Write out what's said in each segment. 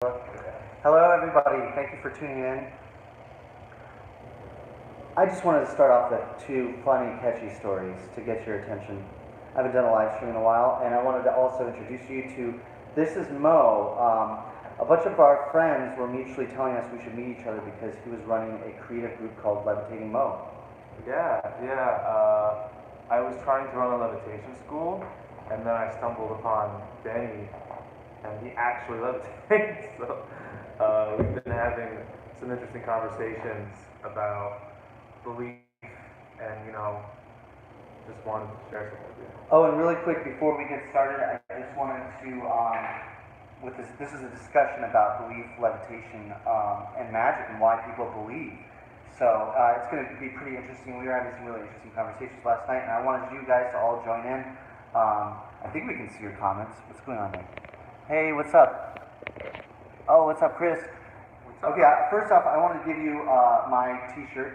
Hello, everybody. Thank you for tuning in. I just wanted to start off with two funny, catchy stories to get your attention. I haven't done a live stream in a while, and I wanted to also introduce you to this is Mo. A bunch of our friends were mutually telling us we should meet each other because he was running a creative group called Levitating Mo. Yeah. I was trying to run a levitation school, and then I stumbled upon Benny, and he actually levitates. So we've been having some interesting conversations about belief, and just wanted to share some with you. Oh, and really quick before we get started, I just wanted to, with this is a discussion about belief, levitation, and magic, and why people believe. So it's going to be pretty interesting. We were having some really interesting conversations last night, and I wanted you guys to all join in. I think we can see your comments. What's going on there? Hey, what's up? Oh, what's up, Chris? What's up? Okay, first off, I want to give you my T-shirt.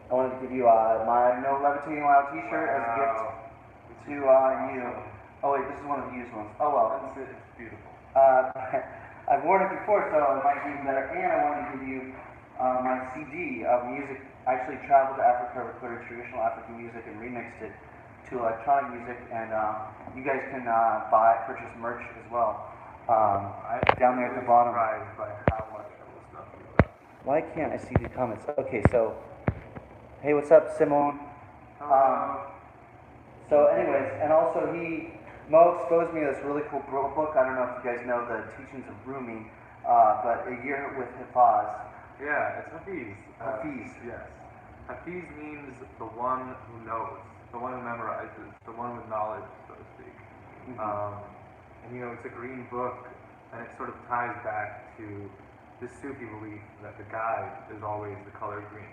I wanted to give you my No Levitating Allowed T-shirt as a gift to you. Oh wait, this is one of the used ones. Oh well, It's beautiful. I've worn it before, so it might be even better. And I want to give you my CD of music. I actually traveled to Africa, recorded traditional African music, and remixed it to electronic music. And you guys can purchase merch as well. Down there at the bottom. I'm surprised by how much cool stuff you got. Why can't I see the comments? Okay, so hey, what's up, Simone? So anyways, and also Mo exposed me to this really cool book. I don't know if you guys know the Teachings of Rumi, but A Year with Hafez. Yeah, it's Hafiz. Hafiz. Yes. Hafiz means the one who knows, the one who memorizes, the one with knowledge, so to speak. And it's a green book, and it sort of ties back to this Sufi belief that the guide is always the color green.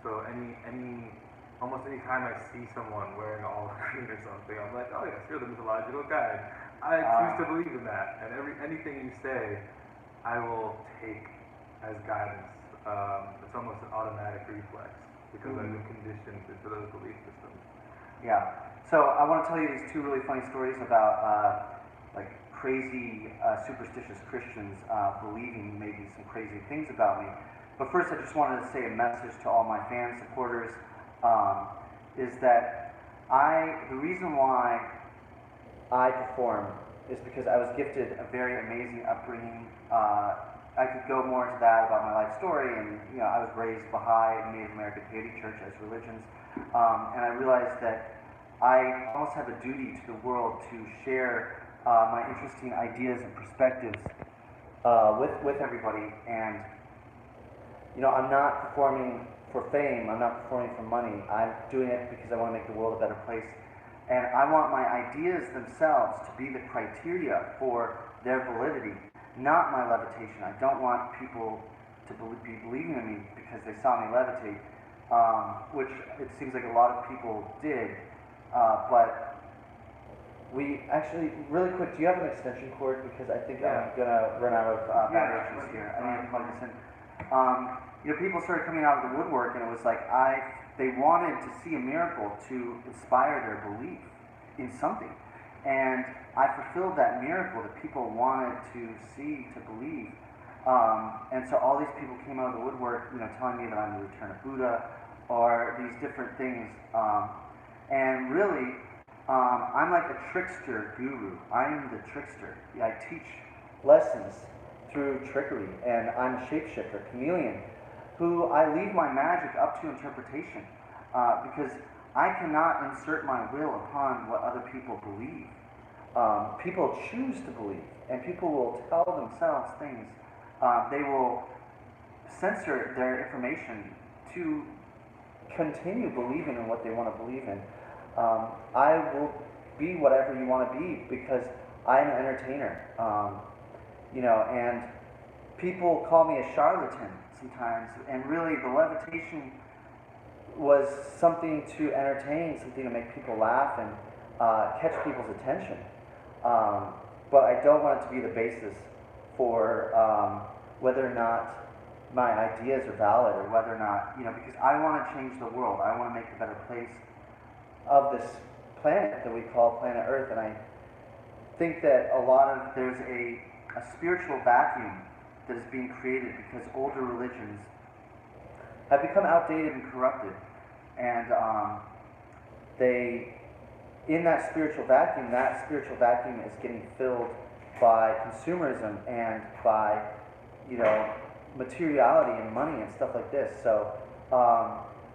So almost any time I see someone wearing all green or something, I'm like, oh yes, you're the mythological guide. I choose to believe in that, and anything you say, I will take as guidance. It's almost an automatic reflex because I've been conditioned into those belief systems. Yeah. So I want to tell you these two really funny stories about like crazy superstitious Christians believing maybe some crazy things about me. But first, I just wanted to say a message to all my fans, supporters, is that the reason why I perform is because I was gifted a very amazing upbringing. I could go more into that about my life story, and I was raised Baha'i and Native American Peyote church as religions, and I realized that I almost have a duty to the world to share my interesting ideas and perspectives with everybody. And I'm not performing for fame. I'm not performing for money. I'm doing it because I want to make the world a better place. And I want my ideas themselves to be the criteria for their validity, not my levitation. I don't want people to be believing in me because they saw me levitate, which it seems like a lot of people did. But we actually, really quick, do you have an extension cord? Because I think I'm going to run out of batteries here. I need to plug this in. People started coming out of the woodwork, and it was like they wanted to see a miracle to inspire their belief in something, and I fulfilled that miracle that people wanted to see, to believe, and so all these people came out of the woodwork, telling me that I'm the return of Buddha, or these different things, and really, I'm like a trickster guru. I am the trickster. I teach lessons through trickery, and I'm a shapeshifter, chameleon, who I leave my magic up to interpretation, because I cannot insert my will upon what other people believe. People choose to believe, and people will tell themselves things. They will censor their information to continue believing in what they want to believe in. I will be whatever you want to be because I'm an entertainer. And people call me a charlatan sometimes, and really the levitation was something to entertain, something to make people laugh and catch people's attention. But I don't want it to be the basis for whether or not my ideas are valid, or whether or not, because I want to change the world. I want to make a better place of this planet that we call planet Earth, and think that there's a spiritual vacuum that is being created because older religions have become outdated and corrupted, and in that spiritual vacuum is getting filled by consumerism and by, materiality and money and stuff like this. So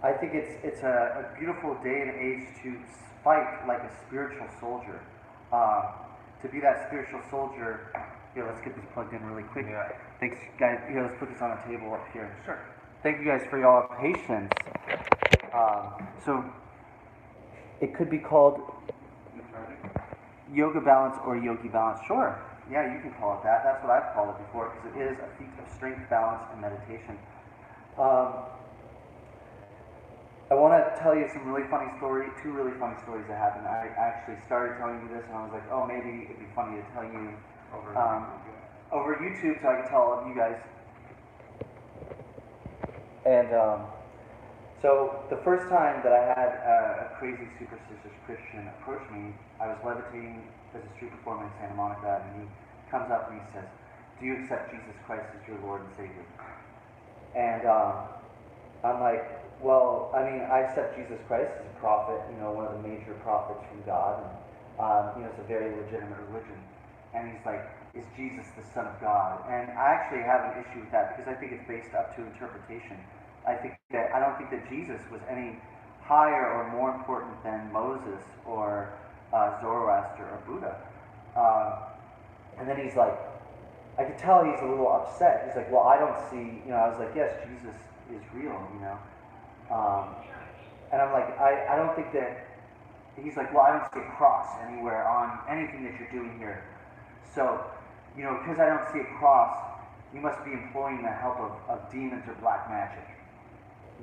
I think it's a beautiful day and age to fight like a spiritual soldier. To be that spiritual soldier. Here, let's get this plugged in really quick. Yeah. Thanks, guys. Here, let's put this on a table up here. Sure. Thank you guys for your patience. So it could be called yoga balance or yogi balance. Sure. Yeah, you can call it that. That's what I've called it before because it is a feat of strength, balance, and meditation. I want to tell you two really funny stories that happened. I actually started telling you this and I was like, oh, maybe it'd be funny to tell you over YouTube so I can tell all of you guys. And so the first time that I had a crazy superstitious Christian approach me, I was levitating as a street performer in Santa Monica, and he comes up and he says, do you accept Jesus Christ as your Lord and Savior? And I'm like, well, I mean, I accept Jesus Christ as a prophet, one of the major prophets from God, and it's a very legitimate religion. And he's like, is Jesus the Son of God? And I actually have an issue with that because I think it's based up to interpretation. I don't think that Jesus was any higher or more important than Moses or Zoroaster or Buddha. And then he's like, I could tell he's a little upset. He's like, well, I don't see, I was like, yes, Jesus is real, and I'm like, I don't think that, he's like, well, I don't see a cross anywhere on anything that you're doing here. So, because I don't see a cross, you must be employing the help of demons or black magic.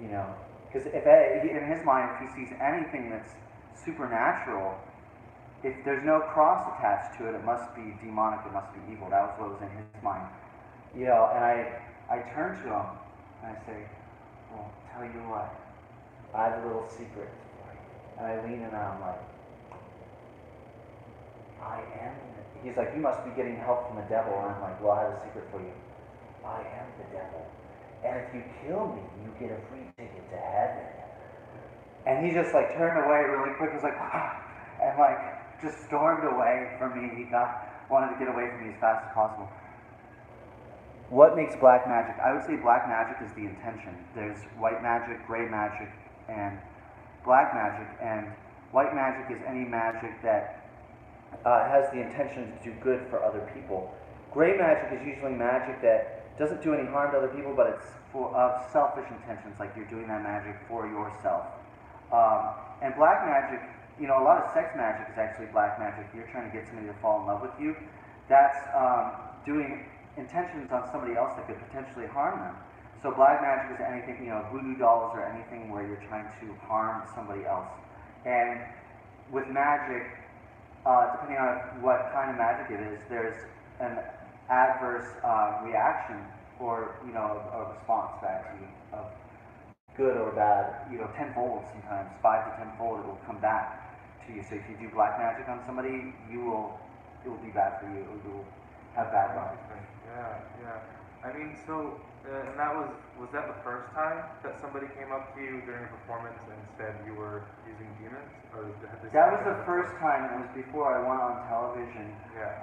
Because in his mind, if he sees anything that's supernatural, if there's no cross attached to it, it must be demonic, it must be evil. That was what was in his mind. And I turn to him and I say, well, tell you what, I have a little secret for you. And I lean in and I'm like, I am. He's like, you must be getting help from the devil. And I'm like, well, I have a secret for you. I am the devil. And if you kill me, you get a free ticket to heaven. And he just like turned away really quick. He was like, and like just stormed away from me. He wanted to get away from me as fast as possible. What makes black magic? I would say black magic is the intention. There's white magic, gray magic, and black magic. And white magic is any magic that has the intention to do good for other people. Gray magic is usually magic that doesn't do any harm to other people, but it's for selfish intentions, like you're doing that magic for yourself. And black magic, a lot of sex magic is actually black magic. You're trying to get somebody to fall in love with you. That's doing intentions on somebody else that could potentially harm them. So black magic is anything, voodoo dolls or anything where you're trying to harm somebody else. And with magic, depending on what kind of magic it is, there's an adverse reaction or a response back to you of good or bad, tenfold sometimes, 5 to 10-fold it will come back to you. So if you do black magic on somebody, it will be bad for you. It will have bad luck. Yeah. I mean, so, and was that the first time that somebody came up to you during a performance and said you were using demons? Or that was the first time, and it was before I went on television. Yeah.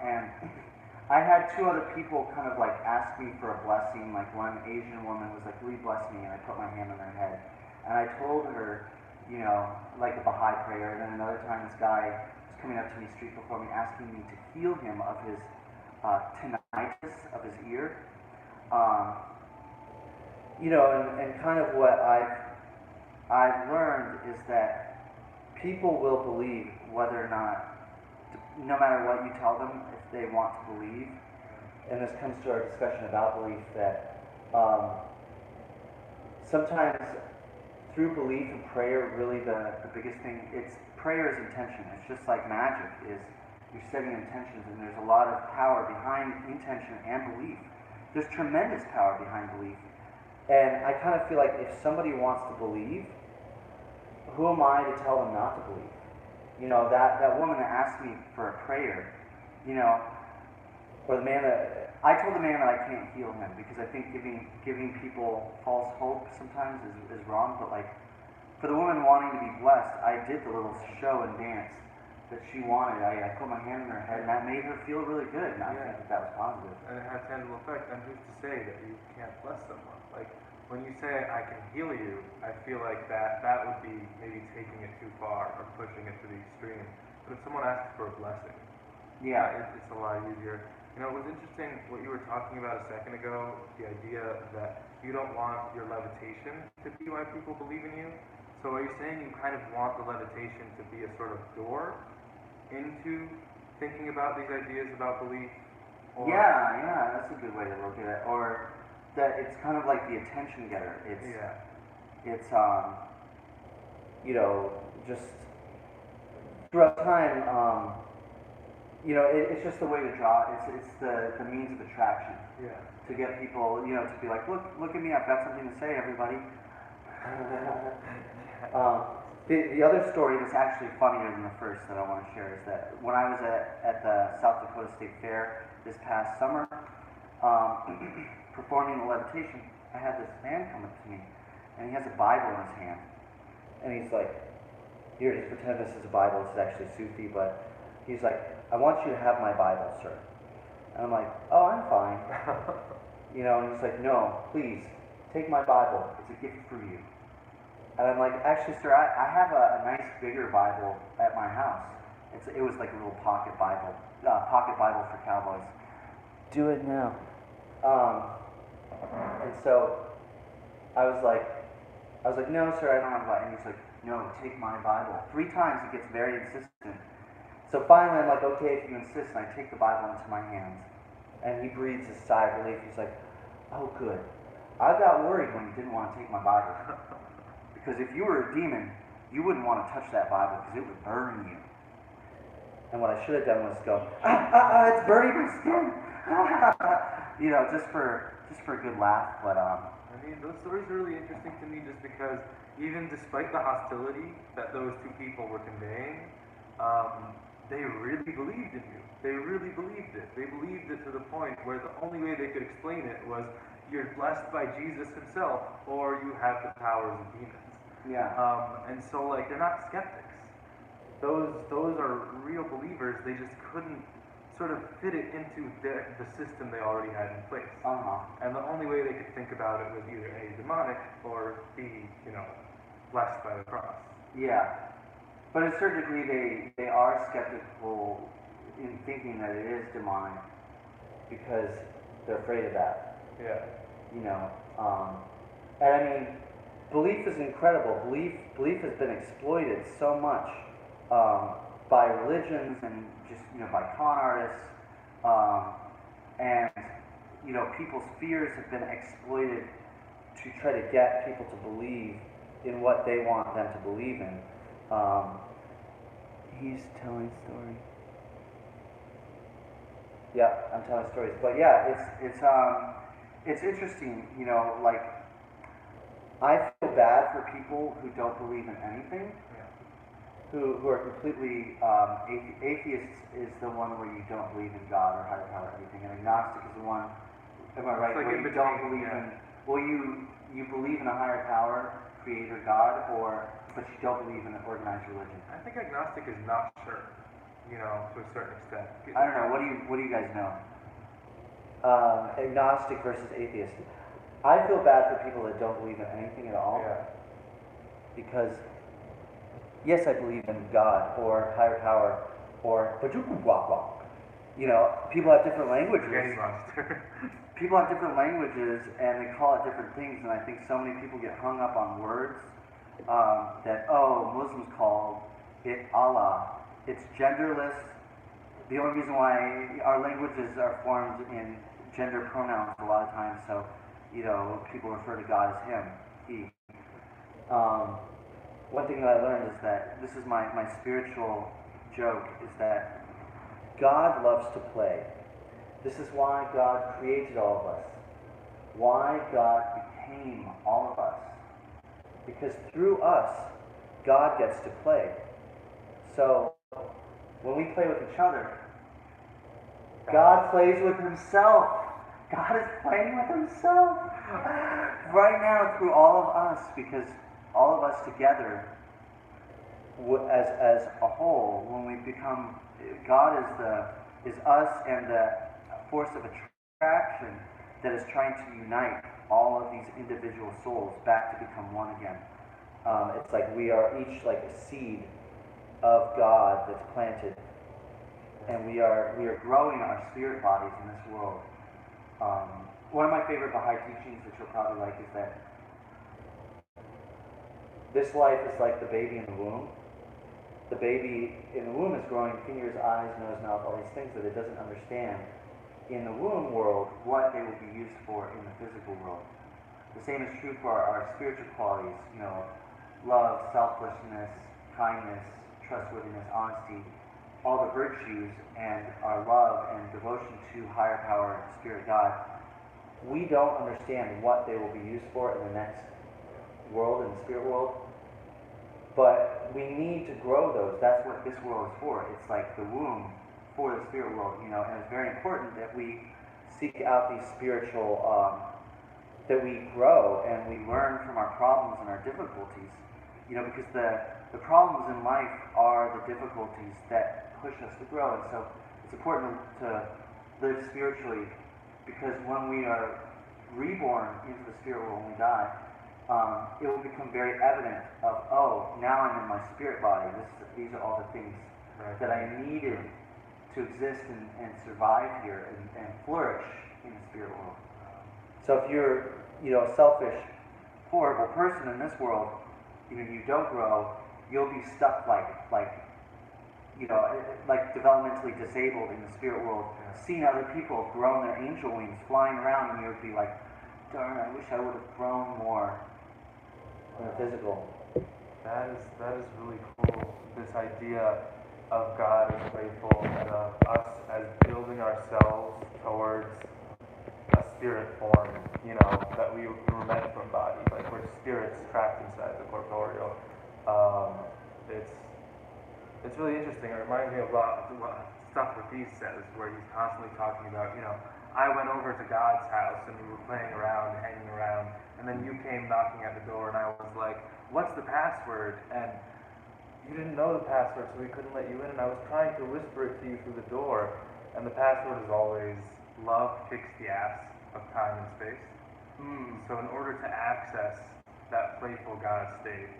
And I had 2 other people kind of like ask me for a blessing. Like one Asian woman was like, will you bless me? And I put my hand on her head. And I told her, like a Baha'i prayer. And then another time this guy was coming up to me street performing, asking me to heal him of his tinnitus of his ear. And kind of what I've learned is that people will believe whether or not, no matter what you tell them, if they want to believe. And this comes to our discussion about belief, that sometimes through belief and prayer, really the biggest thing, prayer is intention. It's just like magic is, you're setting intentions, and there's a lot of power behind intention and belief. There's tremendous power behind belief. And I kind of feel like if somebody wants to believe, who am I to tell them not to believe? That woman that asked me for a prayer, you know, or the man that I told the man that I can't heal him because I think giving people false hope sometimes is wrong. But like for the woman wanting to be blessed, I did the little show and dance that she wanted. I put my hand in her head and that made her feel really good. And I think that was positive. And it has tangible effect. And who's to say that you can't bless someone? Like when you say I can heal you, I feel like that would be maybe taking it too far or pushing it to the extreme. But if someone asks for a blessing, it's a lot easier. You know, it was interesting what you were talking about a second ago, the idea that you don't want your levitation to be why people believe in you. So are you saying you kind of want the levitation to be a sort of door into thinking about these ideas about belief? Or Yeah, that's a good way to look at it. Or that it's kind of like the attention getter. It's you know, just throughout time, you know, it's just the way to draw. It's the means of attraction. Yeah. To get people, you know, to be like, look at me, I've got something to say, everybody. The other story that's actually funnier than the first that I want to share is that when I was at the South Dakota State Fair this past summer, performing the levitation, I had this man come up to me, and he has a Bible in his hand, and he's like, here, just pretend this is a Bible. It's actually Sufi, but he's like, I want you to have my Bible, sir. And I'm like, oh, I'm fine. You know, and he's like, no, please, take my Bible. It's a gift for you. And I'm like, actually, sir, I have a nice bigger Bible at my house. It was like a little pocket Bible for cowboys. Do it now. And so I was like, no, sir, I don't have a Bible. And he's like, no, take my Bible. 3 times he gets very insistent. So finally, I'm like, okay, if you insist, and I take the Bible into my hands. And he breathes a sigh of relief. He's like, oh, good. I got worried when you didn't want to take my Bible. Because if you were a demon, you wouldn't want to touch that Bible because it would burn you. And what I should have done was go, it's burning my skin. You know, just for a good laugh. But I mean, those stories are really interesting to me just because even despite the hostility that those two people were conveying, they really believed in you. They really believed it. They believed it to the point where the only way they could explain it was you're blessed by Jesus himself or you have the powers of demons. Yeah. And so, like, they're not skeptics. Those are real believers. They just couldn't sort of fit it into the system they already had in place. And the only way they could think about it was either A, demonic, or B, you know, blessed by the cross. Yeah. But to a certain degree, they are skeptical in thinking that it is demonic because they're afraid of that. Yeah. You know, and I mean, belief is incredible. Belief has been exploited so much by religions and just, you know, by con artists, and you know, people's fears have been exploited to try to get people to believe in what they want them to believe in. He's telling stories. Yeah, I'm telling stories. But yeah, it's interesting, you know, like, I feel bad for people who don't believe in anything, who are completely, atheists is the one where you don't believe in God or higher power or anything, and agnostic is the one, am I right, like where you don't believe in, well, you believe in a higher power, creator God, but you don't believe in an organized religion. I think agnostic is not sure, you know, to a certain extent. I don't know. What do you guys know? Agnostic versus atheist. I feel bad for people that don't believe in anything at all. Yeah. Because yes, I believe in God or higher power or you know, people have different languages. People have different languages and they call it different things, and I think so many people get hung up on words. That, Muslims call it Allah. It's genderless. The only reason why our languages are formed in gender pronouns a lot of times, so, you know, people refer to God as him, he. One thing that I learned is that, this is my spiritual joke, is that God loves to play. This is why God created all of us. Why God became all of us. Because through us, God gets to play. So, when we play with each other, God plays with himself. God is playing with himself right now through all of us, because all of us together, as a whole, when we become, God is us and the force of attraction that is trying to unite all of these individual souls back to become one again. It's like we are each like a seed of God that's planted, and we are growing our spirit bodies in this world. One of my favorite Baha'i teachings that you'll probably like is that this life is like the baby in the womb. The baby in the womb is growing fingers, eyes, nose, mouth, all these things that it doesn't understand in the womb world what they will be used for in the physical world. The same is true for our spiritual qualities, love, selflessness, kindness, trustworthiness, honesty, all the virtues, and our love and devotion to higher power, Spirit God. We don't understand what they will be used for in the next world, in the spirit world, but we need to grow those. That's what this world is for. It's like the womb for the spirit world, and it's very important that we seek out these spiritual, that we grow and we learn from our problems and our difficulties, because the problems in life are the difficulties that push us to grow. And so it's important to live spiritually, because when we are reborn into the spirit world, when we die, it will become very evident of, now I'm in my spirit body. These are all the things that I needed to exist and survive here and flourish in the spirit world. So if you're, a selfish, horrible person in this world, you don't grow, you'll be stuck like developmentally disabled in the spirit world, seeing other people have grown their angel wings flying around, and you would be like, darn, I wish I would have grown more in the physical. That is really cool. This idea of God as playful and of us as building ourselves towards a spirit form, that we were meant from bodies, like we're spirits trapped inside the corporeal. It's really interesting. It reminds me of a lot of what stuff that he says, where he's constantly talking about, I went over to God's house and we were playing around, hanging around, and then you came knocking at the door, and I was like, what's the password? And you didn't know the password, so we couldn't let you in, and I was trying to whisper it to you through the door, and the password is always, love kicks the ass of time and space. So in order to access that playful God state,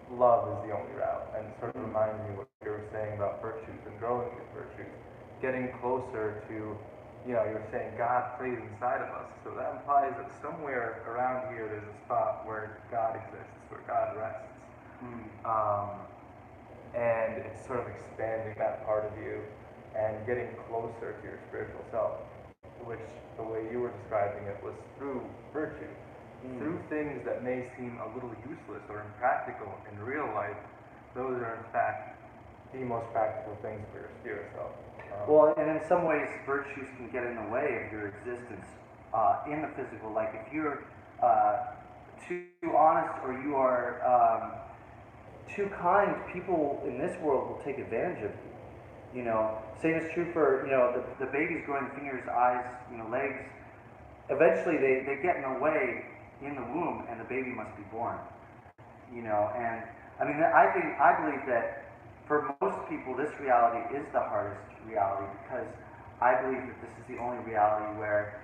love is the only route. And it sort of reminds me of what you were saying about virtues and growing these virtues, getting closer to, you're saying God plays inside of us. So that implies that somewhere around here there's a spot where God exists, where God rests. And it's sort of expanding that part of you and getting closer to your spiritual self, which the way you were describing it was through virtue. Through things that may seem a little useless or impractical in real life, those are in fact the most practical things for your spirit self. Well, and in some ways, virtues can get in the way of your existence in the physical. Like if you're too honest or you are too kind, people in this world will take advantage of you. Same is true for the babies growing fingers, eyes, legs. Eventually, they get in the way in the womb, and the baby must be born. And I mean, I believe that for most people, this reality is the hardest reality, because I believe that this is the only reality where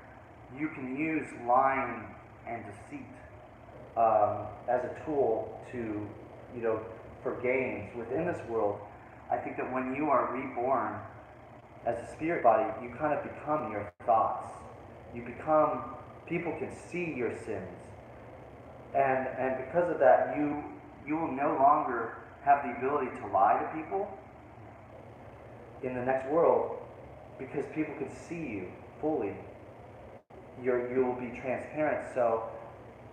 you can use lying and deceit as a tool to, for gains within this world. I think that when you are reborn as a spirit body, you kind of become your thoughts. People can see your sins. And because of that, you will no longer have the ability to lie to people in the next world, because people can see you fully. You will be transparent. So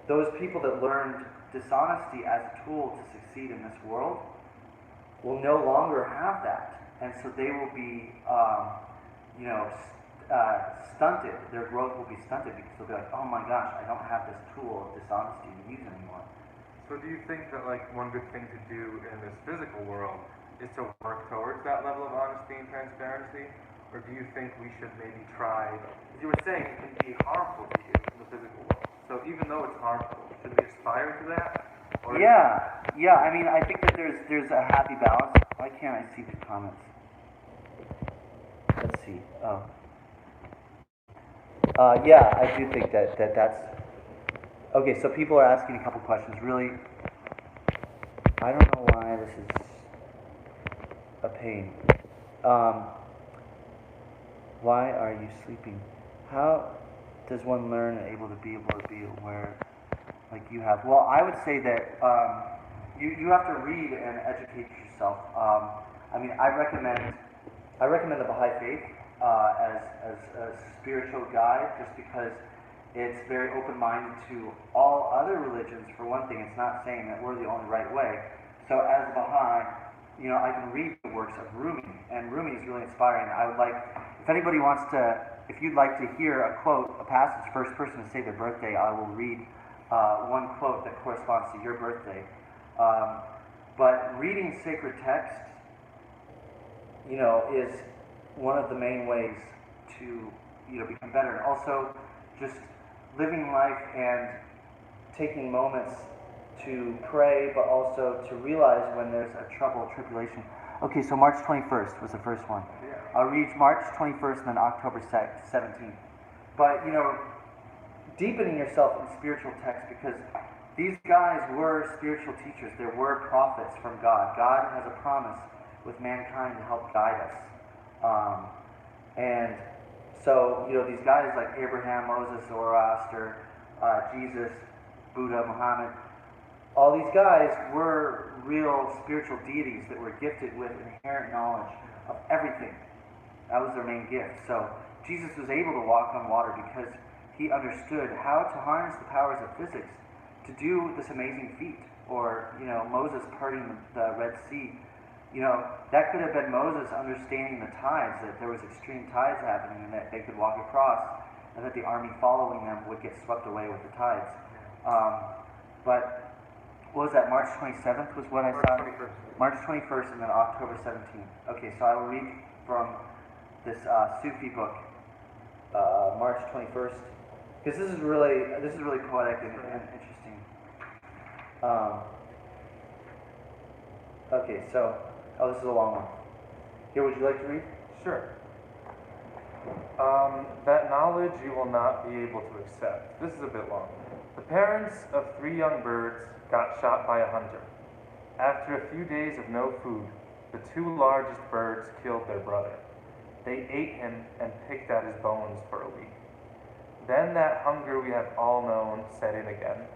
those people that learned dishonesty as a tool to succeed in this world will no longer have that. And so they will be, stunted. Their growth will be stunted, because they'll be like, oh my gosh, I don't have this tool of dishonesty to use anymore. So do you think that one good thing to do in this physical world is to work towards that level of honesty and transparency? Or do you think we should maybe try, as you were saying, it can be harmful to you in the physical world. So even though it's harmful, should we aspire to that? Or Yeah. I mean, I think that there's a happy balance. Why can't I see the comments? Let's see. Oh. Yeah, I do think that's okay. So people are asking a couple questions. Really, I don't know why this is a pain. Why are you sleeping? How does one learn and able to be aware like you have? Well, I would say that you have to read and educate yourself. I mean, I recommend the Baha'i Faith as a spiritual guide, just because it's very open-minded to all other religions. For one thing, it's not saying that we're the only right way. So as a Baha'i, I can read the works of Rumi, and Rumi is really inspiring. I would like, if anybody wants to, if you'd like to hear a quote, a passage, first person to say their birthday, I will read one quote that corresponds to your birthday. But reading sacred texts, is one of the main ways to, become better. And also, just living life and taking moments to pray, but also to realize when there's a trouble, tribulation. Okay, so March 21st was the first one. Yeah. I'll read March 21st and then October 17th. But, deepening yourself in spiritual texts, because these guys were spiritual teachers. There were prophets from God. God has a promise with mankind to help guide us. And so, these guys like Abraham, Moses, Zoroaster, Jesus, Buddha, Muhammad, all these guys were real spiritual deities that were gifted with inherent knowledge of everything. That was their main gift. So Jesus was able to walk on water because he understood how to harness the powers of physics to do this amazing feat. Or, Moses parting the Red Sea. That could have been Moses understanding the tides, that there was extreme tides happening and that they could walk across, and that the army following them would get swept away with the tides. But what was that? March 27th was what I saw? March 21st and then October 17th. Okay, so I will read from this Sufi book, March 21st, because this is really poetic and interesting. Okay, so this is a long one. Here, would you like to read? Sure. That knowledge you will not be able to accept. This is a bit long. The parents of 3 young birds got shot by a hunter. After a few days of no food, the 2 largest birds killed their brother. They ate him and picked at his bones for a week. Then that hunger we have all known set in again,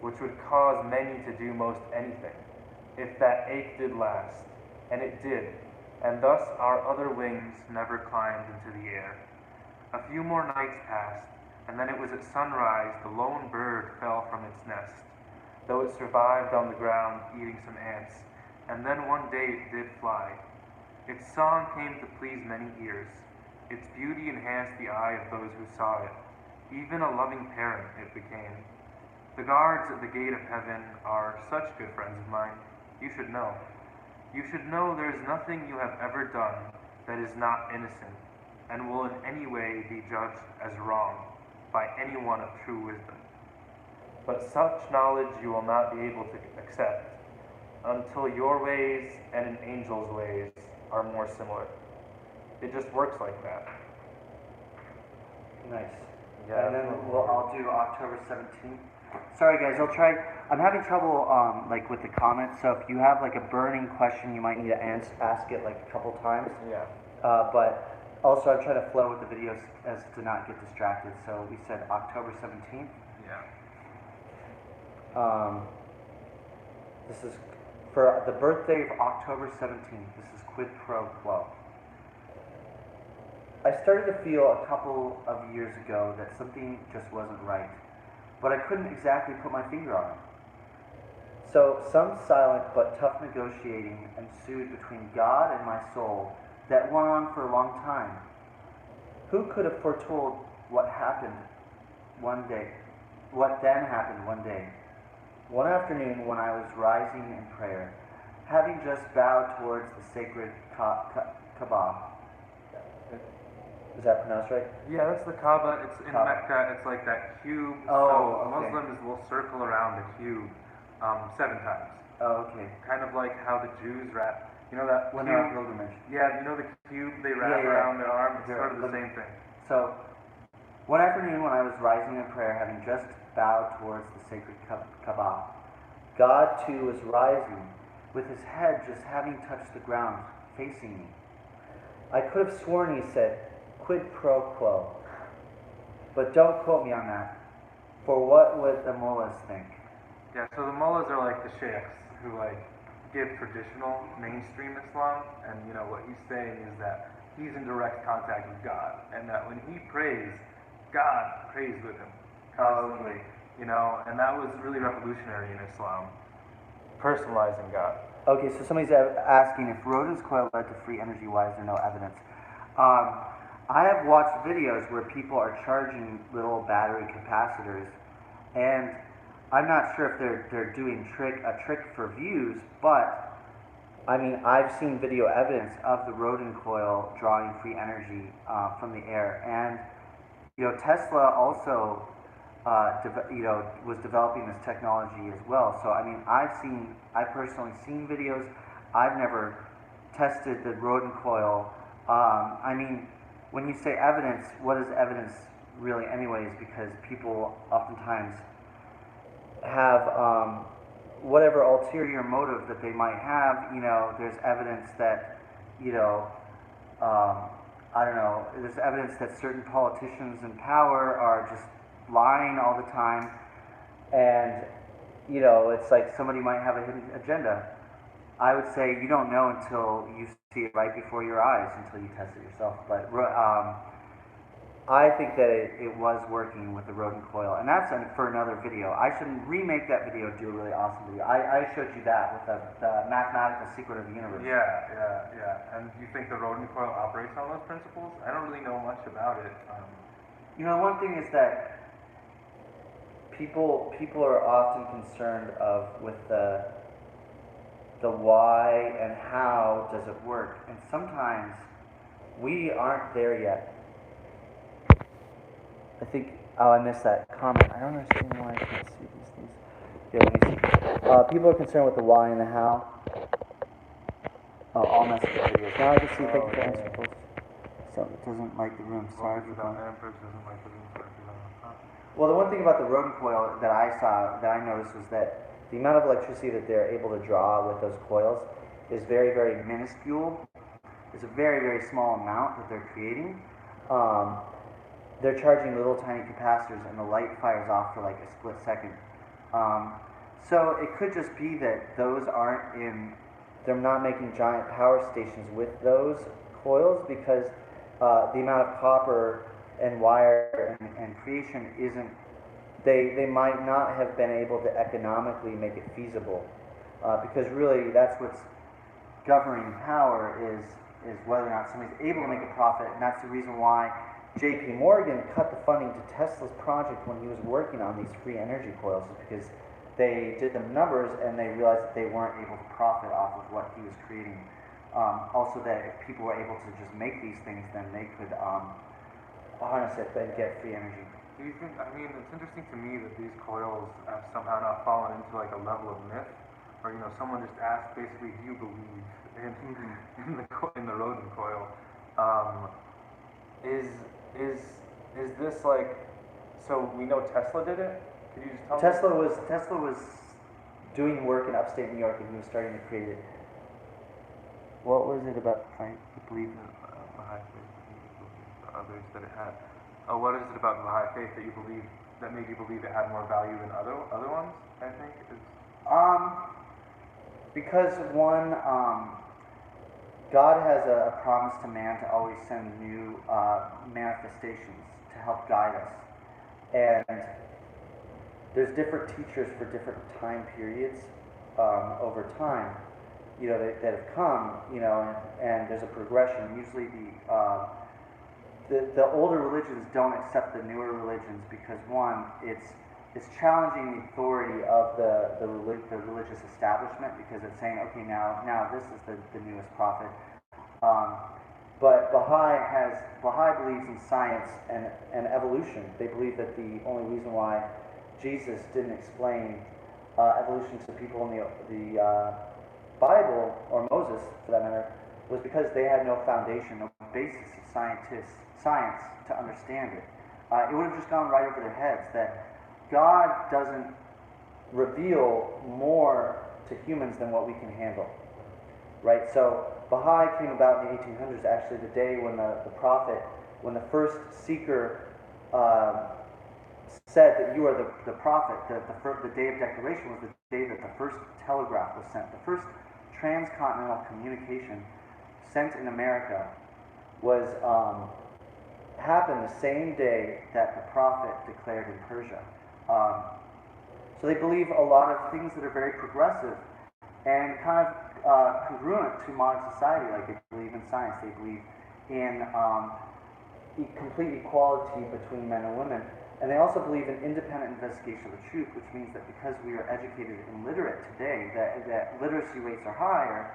which would cause many to do most anything, if that ache did last. And it did, and thus our other wings never climbed into the air. A few more nights passed, and then it was at sunrise the lone bird fell from its nest, though it survived on the ground eating some ants, and then one day it did fly. Its song came to please many ears. Its beauty enhanced the eye of those who saw it. Even a loving parent it became. The guards at the gate of heaven are such good friends of mine. You should know. You should know there is nothing you have ever done that is not innocent, and will in any way be judged as wrong by anyone of true wisdom. But such knowledge you will not be able to accept until your ways and an angel's ways are more similar. It just works like that. Nice. Yeah. And then I'll do October 17th. Sorry guys, I'll try. I'm having trouble with the comments, so if you have like a burning question, you might need to ask it like a couple times. Yeah. But also I'm trying to flow with the videos as to not get distracted. So we said October 17th. Yeah. This is for the birthday of October 17th. This is quid pro quo. I started to feel a couple of years ago that something just wasn't right, but I couldn't exactly put my finger on it. So some silent but tough negotiating ensued between God and my soul that went on for a long time. Who could have foretold what happened one day? What then happened one day? One afternoon when I was rising in prayer, having just bowed towards the sacred Kaaba, Is that pronounced right? Yeah, that's the Kaaba. It's in Kaaba. Mecca. It's like that cube. Oh, So okay. Muslims will circle around the cube 7 times. Oh, okay. Kind of like how the Jews wrap. You know that When cube? they're on pilgrimage. Yeah, you know the cube they wrap Yeah. around their arm? It's Sure. sort of the same thing. So, one afternoon when I was rising in prayer, having just bowed towards the sacred Kaaba, God too was rising, with his head just having touched the ground, facing me. I could have sworn he said, quid pro quo. But don't quote me on that, for what would the mullahs think? Yeah, so the mullahs are like the sheikhs who like give traditional mainstream Islam, and you know what he's saying is that he's in direct contact with God, and that when he prays, God prays with him constantly. You know, and that was really revolutionary in Islam, personalizing God. Okay, so somebody's asking if Rodin's coil led to free energy. Why is there no evidence? I have watched videos where people are charging little battery capacitors, and I'm not sure if they're doing a trick for views, but I mean I've seen video evidence of the Rodin coil drawing free energy from the air, and you know Tesla also was developing this technology as well. So I mean I've personally seen videos. I've never tested the Rodin coil. I mean, when you say evidence, what is evidence really anyways? Because people oftentimes have whatever ulterior motive that they might have. You know, there's evidence that, you know, I don't know, there's evidence that certain politicians in power are just lying all the time, and you know, it's like somebody might have a hidden agenda. I would say you don't know until you see it right before your eyes, until you test it yourself. But I think that it was working with the Rodin coil, and that's for another video. I should remake that video, do a really awesome video. I showed you that with the mathematical secret of the universe. Yeah. And do you think the Rodin coil operates on those principles? I don't really know much about it. You know, one thing is that people are often concerned with the why and how does it work, and sometimes we aren't there yet. I think, oh, I missed that comment. I don't understand why I can't see these things. Yeah, let me see. People are concerned with the why and the how. Oh, all message videos. Now I can see. Thank you for answering, folks. So it doesn't like the room. Sorry for that. Well, the one thing about the Rodin coil that I noticed was that the amount of electricity that they're able to draw with those coils is very, very minuscule. It's a very, very small amount that they're creating. They're charging little tiny capacitors, and the light fires off for like a split second. So it could just be that those they're not making giant power stations with those coils, because the amount of copper and wire and creation isn't, they might not have been able to economically make it feasible, because really that's what's governing power is whether or not somebody's able to make a profit, and that's the reason why J.P. Morgan cut the funding to Tesla's project when he was working on these free energy coils, is because they did the numbers and they realized that they weren't able to profit off of what he was creating. Also, that if people were able to just make these things, then they could harness it and get free energy. Do you think, I mean, it's interesting to me that these coils have somehow not fallen into like a level of myth, or you know, someone just asked basically, do you believe in the Rodin coil? Is this like, so we know Tesla did it? Could you just tell me? Tesla was doing work in upstate New York, and he was starting to create it. What was it about the belief in Baha'i Faith, others that it had? What is it about the Baha'i Faith that you believe, that made you believe it had more value than other ones? I think because one, God has a promise to man to always send new manifestations to help guide us, and there's different teachers for different time periods over time, you know, that have come, you know, and there's a progression. Usually the older religions don't accept the newer religions because, one, it's challenging the authority of the religious establishment, because it's saying, okay, now this is the newest prophet. But Baha'i believes in science and evolution. They believe that the only reason why Jesus didn't explain evolution to people in the Bible, or Moses for that matter, was because they had no foundation, no basis of science to understand it. It would have just gone right over their heads that God doesn't reveal more to humans than what we can handle. Right? So Baha'i came about in the 1800s, actually the day when when the first seeker said that you are the prophet. The day of declaration was the day that the first telegraph was sent. The first transcontinental communication sent in America was happened the same day that the prophet declared in Persia. So they believe a lot of things that are very progressive and kind of congruent to modern society. Like they believe in science, they believe in complete equality between men and women, and they also believe in independent investigation of the truth, which means that because we are educated and literate today, that literacy rates are higher,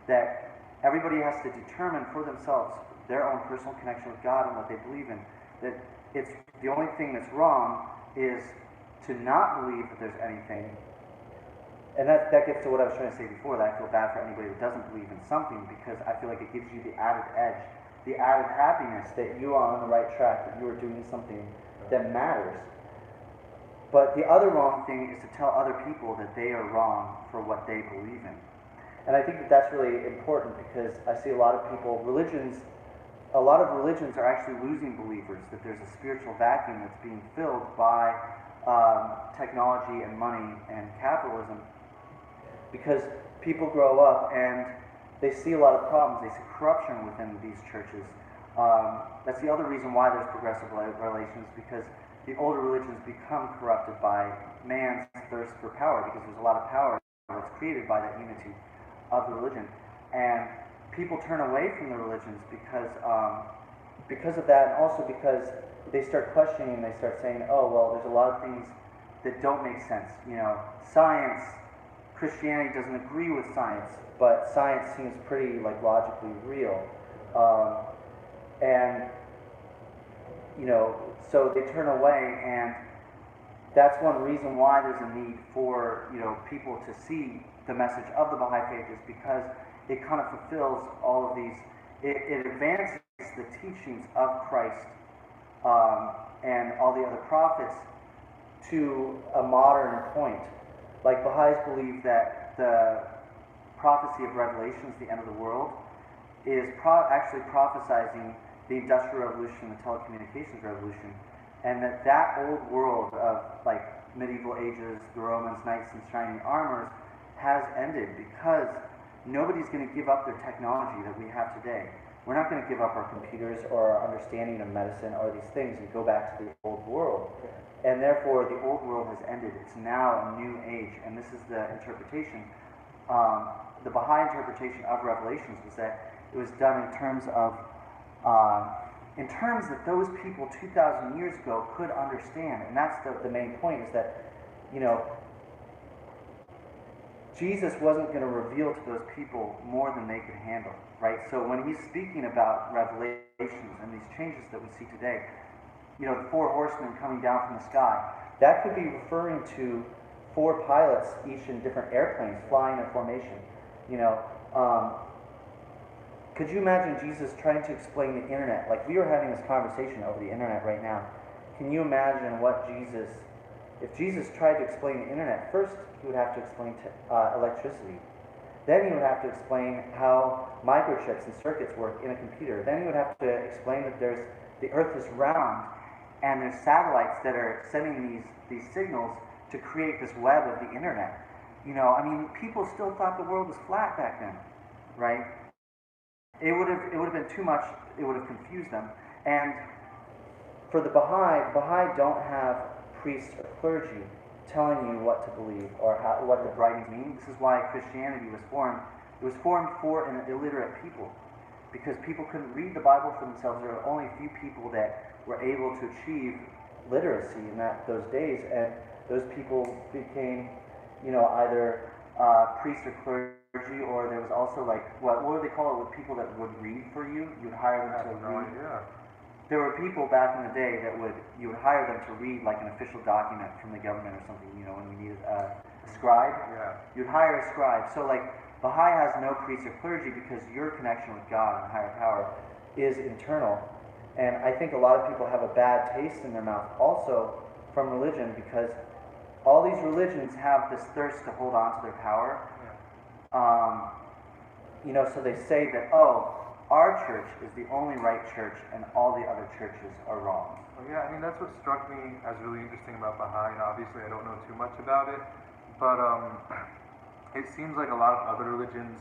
that everybody has to determine for themselves their own personal connection with God and what they believe in. That it's the only thing that's wrong is to not believe that there's anything. And that gets to what I was trying to say before, that I feel bad for anybody that doesn't believe in something, because I feel like it gives you the added edge, the added happiness that you are on the right track, that you are doing something that matters. But the other wrong thing is to tell other people that they are wrong for what they believe in. And I think that that's really important, because I see a lot of religions are actually losing believers, that there's a spiritual vacuum that's being filled by technology and money and capitalism, because people grow up and they see a lot of problems. They see corruption within these churches. That's the other reason why there's progressive relations, because the older religions become corrupted by man's thirst for power, because there's a lot of power that's created by that unity of the religion. And people turn away from the religions because of that, and also because they start questioning, they start saying, oh, well, there's a lot of things that don't make sense. Science, Christianity doesn't agree with science, but science seems pretty logically real. So they turn away, and that's one reason why there's a need for, people to see the message of the Baha'i Faith, is because it kind of fulfills all of these, it advances the teachings of Christ and all the other prophets to a modern point. Like Baha'is believe that the prophecy of Revelation, the end of the world, is actually prophesizing the Industrial Revolution, the telecommunications revolution, and that old world of medieval ages, the Romans, knights in shining armors, has ended, because nobody's going to give up their technology that we have today. We're not going to give up our computers or our understanding of medicine or these things and go back to the old world. And therefore, the old world has ended. It's now a new age, and this is the interpretation. The Baha'i interpretation of Revelations was that it was done in terms that those people 2,000 years ago could understand. And that's the main point, is that, Jesus wasn't going to reveal to those people more than they could handle, right? So when he's speaking about Revelations and these changes that we see today, the 4 horsemen coming down from the sky, that could be referring to 4 pilots, each in different airplanes, flying in formation. Could you imagine Jesus trying to explain the internet? We are having this conversation over the internet right now. Can you imagine if Jesus tried to explain the internet? First, he would have to explain electricity. Then he would have to explain how microchips and circuits work in a computer. Then he would have to explain that the Earth is round, and there's satellites that are sending these signals to create this web of the internet. People still thought the world was flat back then, right? It would have been too much. It would have confused them. And for the Baha'i don't have priests or clergy telling you what to believe or what the writings mean. This is why Christianity was formed. It was formed for an illiterate people, because people couldn't read the Bible for themselves. There were only a few people that were able to achieve literacy in those days, and those people became, either priests or clergy clergy, or there was also like, what would they call it, with people that would read for you? You'd hire them to read. There were people back in the day that you would hire them to read like an official document from the government or something, when you needed a scribe. Yeah. You'd hire a scribe. So like, Baha'i has no priest or clergy because your connection with God and higher power is internal. And I think a lot of people have a bad taste in their mouth also from religion, because all these religions have this thirst to hold on to their power. So they say that, our church is the only right church and all the other churches are wrong. Well, yeah, I mean, that's what struck me as really interesting about Baha'i, and obviously I don't know too much about it, but it seems like a lot of other religions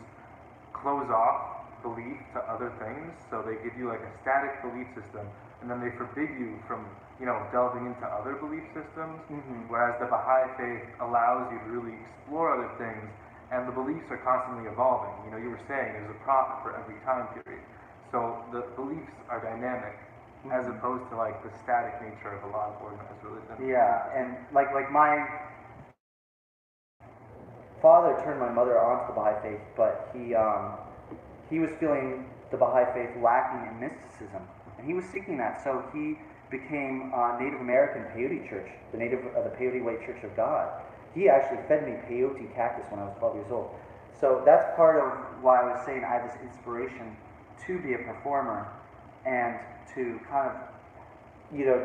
close off belief to other things, so they give you like a static belief system, and then they forbid you from, delving into other belief systems, whereas the Baha'i Faith allows you to really explore other things, and the beliefs are constantly evolving. You were saying there's a prophet for every time period. So the beliefs are dynamic, as opposed to like the static nature of a lot of organized religion. Yeah, and like my father turned my mother onto the Baha'i Faith, but he was feeling the Baha'i Faith lacking in mysticism, and he was seeking that. So he became Native American Peyote Church, the Peyote White Church of God. He actually fed me peyote cactus when I was 12 years old. So that's part of why I was saying I have this inspiration to be a performer and to kind of,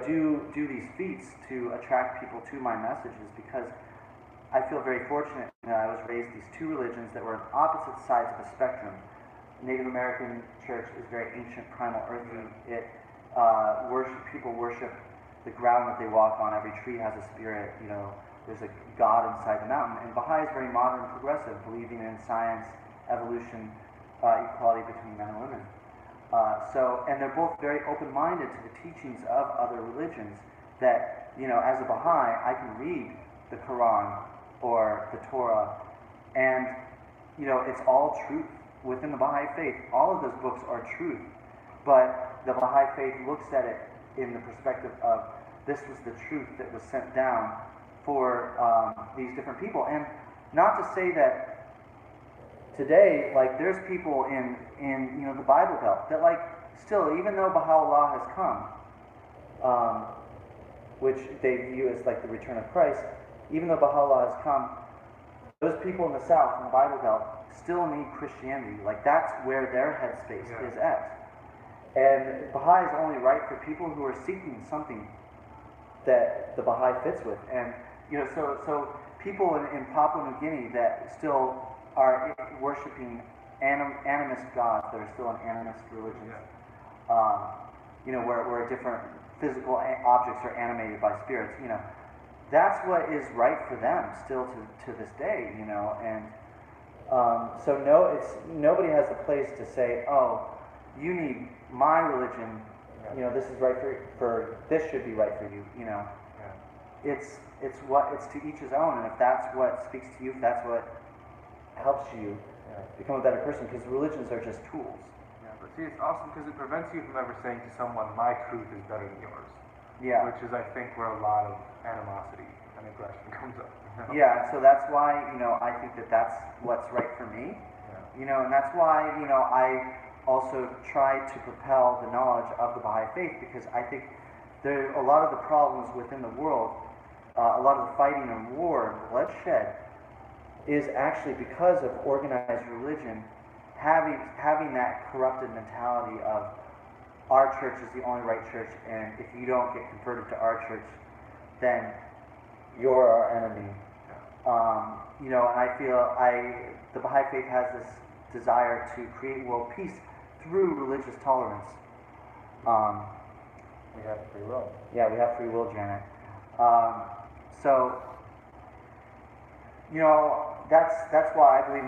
do these feats to attract people to my messages, because I feel very fortunate that I was raised these two religions that were on opposite sides of a spectrum. Native American church is very ancient, primal, earthy. It people worship the ground that they walk on. Every tree has a spirit. There's a God inside the mountain. And Baha'i is very modern and progressive, believing in science, evolution, equality between men and women. And they're both very open-minded to the teachings of other religions. That, as a Baha'i, I can read the Quran or the Torah, and it's all truth within the Baha'i Faith. All of those books are truth, but the Baha'i Faith looks at it in the perspective of this was the truth that was sent down for these different people. And not to say that today, like, there's people in the Bible Belt that, like, still, even though Baha'u'llah has come, which they view as like the return of Christ, even though Baha'u'llah has come, those people in the South, in the Bible Belt, still need Christianity. Like, that's where their headspace is at. And Baha'i is only right for people who are seeking something that the Baha'i fits with. And so people in Papua New Guinea that still are worshiping animist gods, that are still an animist religion, where different physical objects are animated by spirits, that's what is right for them still to this day, and so nobody has the place to say, you need my religion, this is right for this should be right for you, It's to each his own, and if that's what speaks to you, if that's what helps you become a better person, because religions are just tools. Yeah, but see, it's awesome because it prevents you from ever saying to someone, my truth is better than yours. Yeah. Which is, I think, where a lot of animosity and aggression comes up. Yeah, so that's why, I think that that's what's right for me. Yeah. And that's why, I also try to propel the knowledge of the Baha'i Faith, because I think there are a lot of the problems within the world, a lot of the fighting and war and bloodshed is actually because of organized religion having that corrupted mentality of our church is the only right church, and if you don't get converted to our church, then you're our enemy. And I feel the Baha'i Faith has this desire to create world peace through religious tolerance. We have free will. Yeah, we have free will, Janet. That's why I believe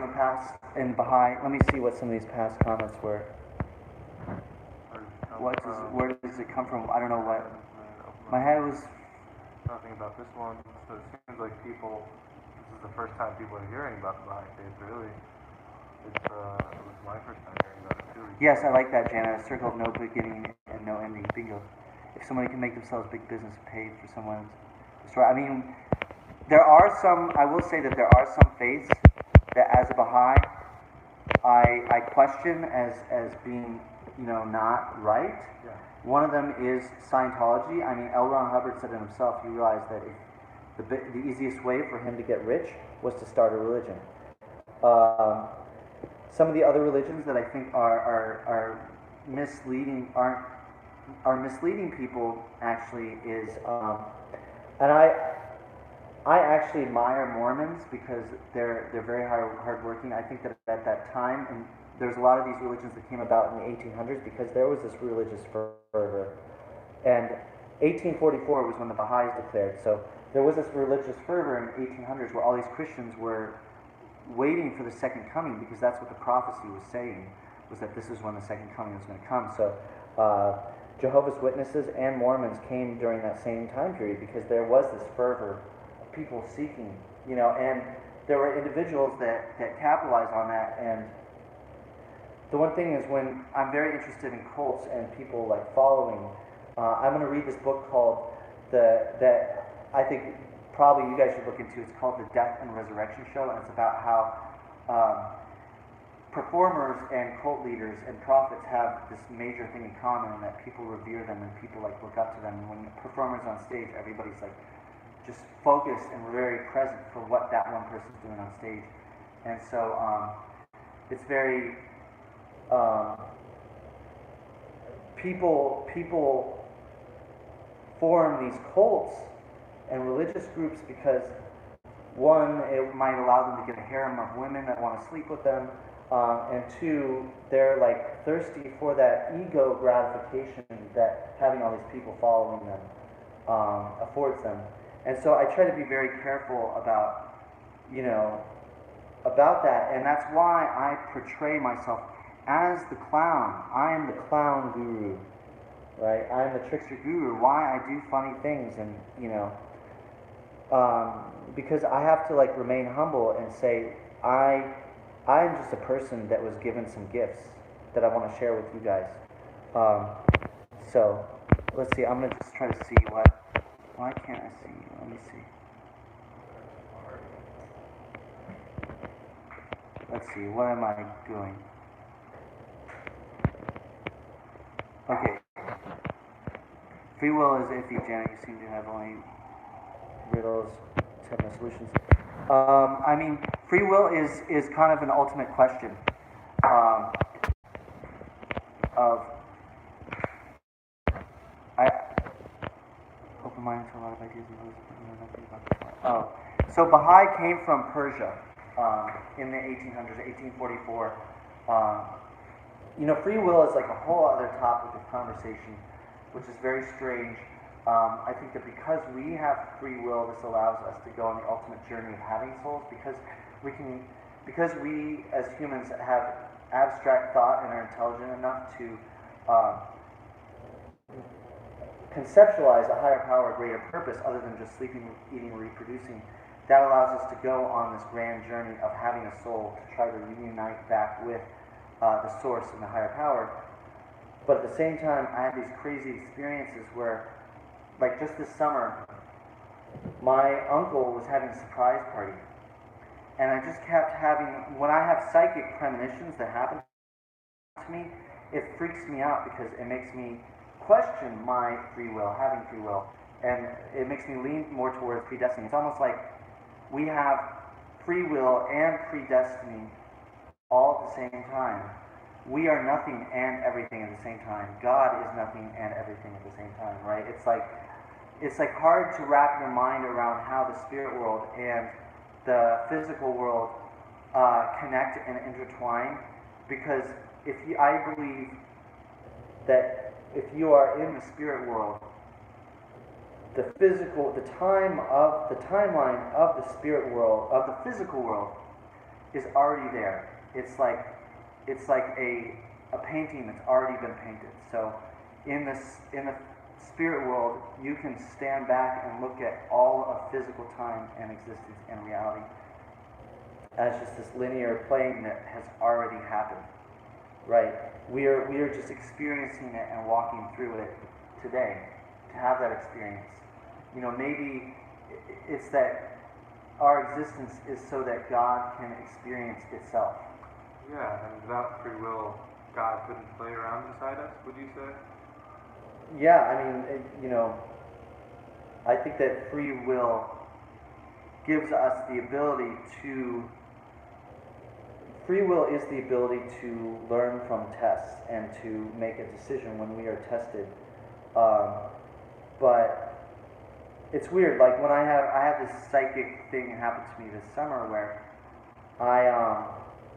in Baha'i. Let me see what some of these past comments were. Where does it come from? I don't know what. My head was. Nothing about this one. So it seems like this is the first time people are hearing about the Baha'i Faith, really. It was my first time hearing about it, too. Yes, I like that, Janet. A circle of no beginning and no ending. Bingo. If somebody can make themselves big business paid for someone's story. I mean, I will say that there are some faiths that as a Baha'i, I question as being, not right. Yeah. One of them is Scientology. I mean, L. Ron Hubbard said it himself. He realized that if the easiest way for him to get rich was to start a religion. Some of the other religions that I think are misleading are misleading people actually is, and I actually admire Mormons because they're very hardworking. I think that at that time, and there's a lot of these religions that came about in the 1800s because there was this religious fervor. And 1844 was when the Baha'is declared. So there was this religious fervor in the 1800s where all these Christians were waiting for the second coming because that's what the prophecy was saying, was that this is when the second coming was going to come. So Jehovah's Witnesses and Mormons came during that same time period because there was this fervor of people seeking, and there were individuals that capitalized on that. And the one thing is, when I'm very interested in cults and people like following, I'm going to read this book called that I think probably you guys should look into. It's called The Death and Resurrection Show, and it's about how performers and cult leaders and prophets have this major thing in common, and that people revere them and people like look up to them. And when performers on stage, everybody's like just focused and very present for what that one person's doing on stage. And so it's very people form these cults and religious groups because, one, it might allow them to get a harem of women that want to sleep with them, and two, they're like thirsty for that ego gratification that having all these people following them affords them. And so I try to be very careful about that, and that's why I portray myself as the clown. I am the clown guru, right? I am the trickster guru. Why I do funny things, and because I have to like remain humble and say I'm just a person that was given some gifts that I want to share with you guys. So let's see. I'm gonna just try to see why can't I see? Let me see. Let's see. What am I doing? Okay. Free will is iffy, Janet. You seem to have only riddles, have no solutions. I mean, free will is kind of an ultimate question of open mind to a lot of ideas and those. Oh, so Baha'i came from Persia in the 1800s, 1844. Free will is like a whole other topic of conversation, which is very strange. I think that because we have free will, this allows us to go on the ultimate journey of having souls, because we as humans have abstract thought and are intelligent enough to conceptualize a higher power, a greater purpose, other than just sleeping, eating, reproducing. That allows us to go on this grand journey of having a soul to try to reunite back with the source and the higher power. But at the same time, I have these crazy experiences where, like just this summer, my uncle was having a surprise party. And I just kept having, when I have psychic premonitions that happen to me, it freaks me out because it makes me question my free will, having free will. And it makes me lean more towards predestiny. It's almost like we have free will and predestiny all at the same time. We are nothing and everything at the same time. God is nothing and everything at the same time, right? It's like hard to wrap your mind around how the spirit world and the physical world connect and intertwine, because I believe that if you are in the spirit world, the timeline of the spirit world, of the physical world, is already there. It's like a painting that's already been painted. So in the spirit world, you can stand back and look at all of physical time and existence and reality as just this linear plane that has already happened. Right? We are just experiencing it and walking through it today. To have that experience, maybe it's that our existence is so that God can experience itself. Yeah, and without free will, God couldn't play around inside us, would you say? Yeah, I mean, I think that free will gives us the ability to. Free will is the ability to learn from tests and to make a decision when we are tested. But it's weird. Like when I have this psychic thing that happened to me this summer where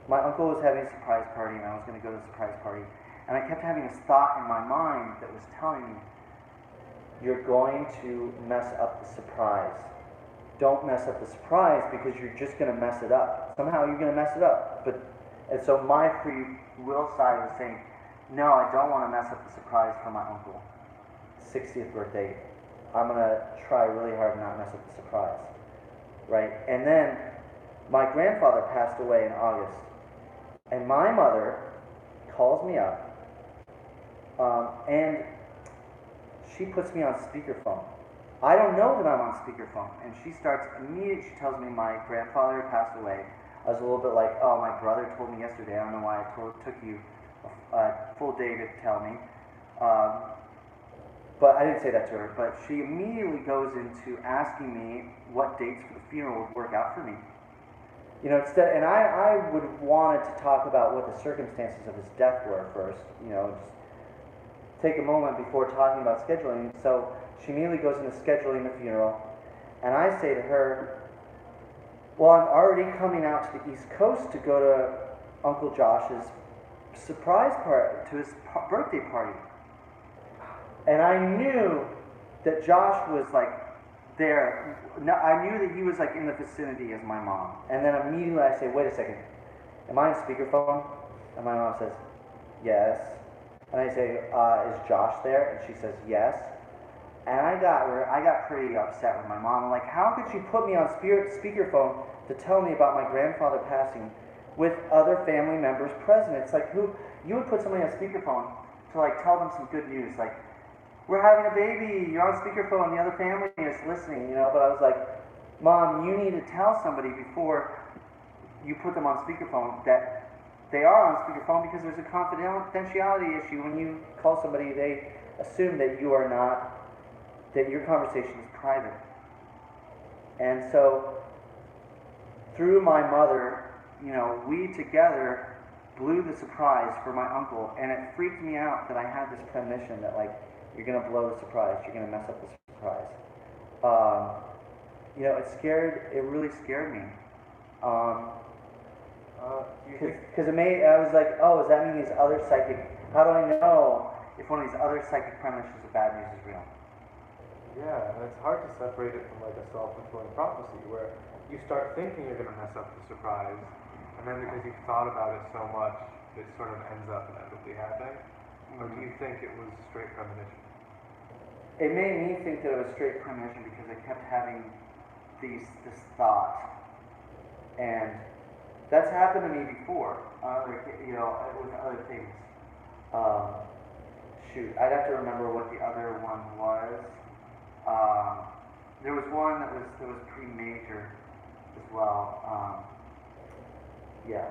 my uncle was having a surprise party and I was going to go to the surprise party, and I kept having this thought in my mind that was telling me, "You're going to mess up the surprise. Don't mess up the surprise because you're just going to mess it up. Somehow you're going to mess it up." And so my free will side was saying, "No, I don't want to mess up the surprise for my uncle's 60th birthday. I'm going to try really hard to not mess up the surprise." Right? And then my grandfather passed away in August. And my mother calls me up and she puts me on speakerphone. I don't know that I'm on speakerphone. And she tells me my grandfather passed away. I was a little bit like, "Oh, my brother told me yesterday. I don't know why it took you a full day to tell me." But I didn't say that to her. But she immediately goes into asking me what dates for the funeral would work out for me. And I would have wanted to talk about what the circumstances of his death were first, just take a moment before talking about scheduling. So she immediately goes into scheduling the funeral, and I say to her, "Well, I'm already coming out to the East Coast to go to Uncle Josh's surprise party, to his birthday party." And I knew that Josh was like there. No, I knew that he was like in the vicinity as my mom. And then immediately I say, "Wait a second, am I on speakerphone?" And my mom says, "Yes." And I say, "Is Josh there?" And she says, "Yes." And I got pretty upset with my mom. I'm like, how could she put me on speakerphone to tell me about my grandfather passing with other family members present? It's like, you would put somebody on speakerphone to like tell them some good news, like, "We're having a baby, you're on speakerphone, the other family is listening," But I was like, "Mom, you need to tell somebody before you put them on speakerphone that they are on speakerphone, because there's a confidentiality issue. When you call somebody, they assume that you are not, that your conversation is private." And so, through my mother, we together blew the surprise for my uncle, and it freaked me out that I had this premonition that, like, you're going to blow the surprise, you're going to mess up the surprise. It really scared me. Because I was like, "Oh, does that mean these other psychic, how do I know if one of these other psychic premonitions of bad news is real?" Yeah, and it's hard to separate it from like a self-fulfilling prophecy, where you start thinking you're going to mess up the surprise, and then because you've thought about it so much, it sort of ends up inevitably happening. Or do you think it was straight premonition? It made me think that it was straight premonition because I kept having this thought, and that's happened to me before, with other things. I'd have to remember what the other one was. There was one that was pretty major as well. Yeah.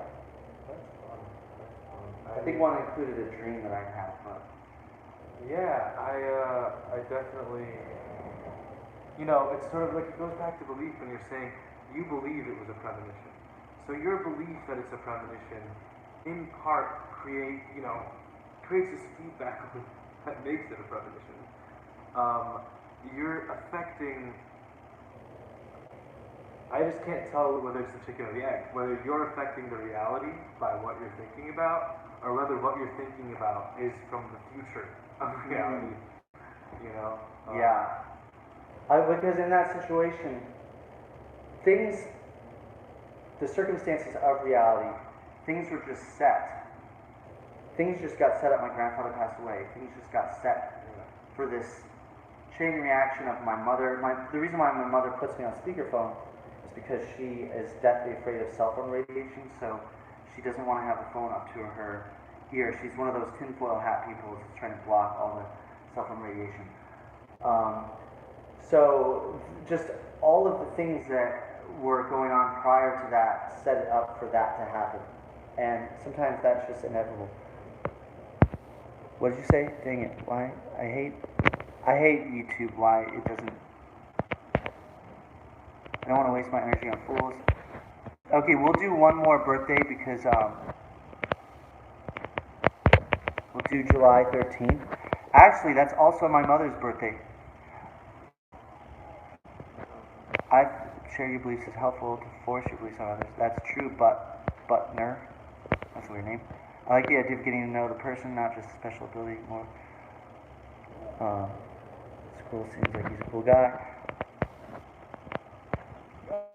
That's fun. I think one included a dream that I had, but yeah, I definitely, it's sort of like, it goes back to belief when you're saying you believe it was a premonition. So your belief that it's a premonition, in part, creates this feedback loop that makes it a premonition. You're affecting, I just can't tell whether it's the chicken or the egg, whether you're affecting the reality by what you're thinking about, or whether what you're thinking about is from the future of reality, yeah. Because in that situation, the circumstances of reality, things were just set. Things just got set up. My grandfather passed away. Things just got set for this chain reaction of my mother. The reason why my mother puts me on speakerphone is because she is deathly afraid of cell phone radiation, so she doesn't want to have the phone up to her ear. She's one of those tinfoil hat people that's trying to block all the cell phone radiation. So just all of the things that were going on prior to that set it up for that to happen. and sometimes that's just inevitable. What did you say? Dang it! Why? I hate YouTube. Why it doesn't? I don't want to waste my energy on fools. Okay, we'll do one more birthday because we'll do July 13th. Actually, that's also my mother's birthday. I share your beliefs is helpful to force your beliefs on others. That's true, Butner. That's a weird name. I like the idea of getting to know the person, not just special ability more. Squirrel seems like he's a cool guy.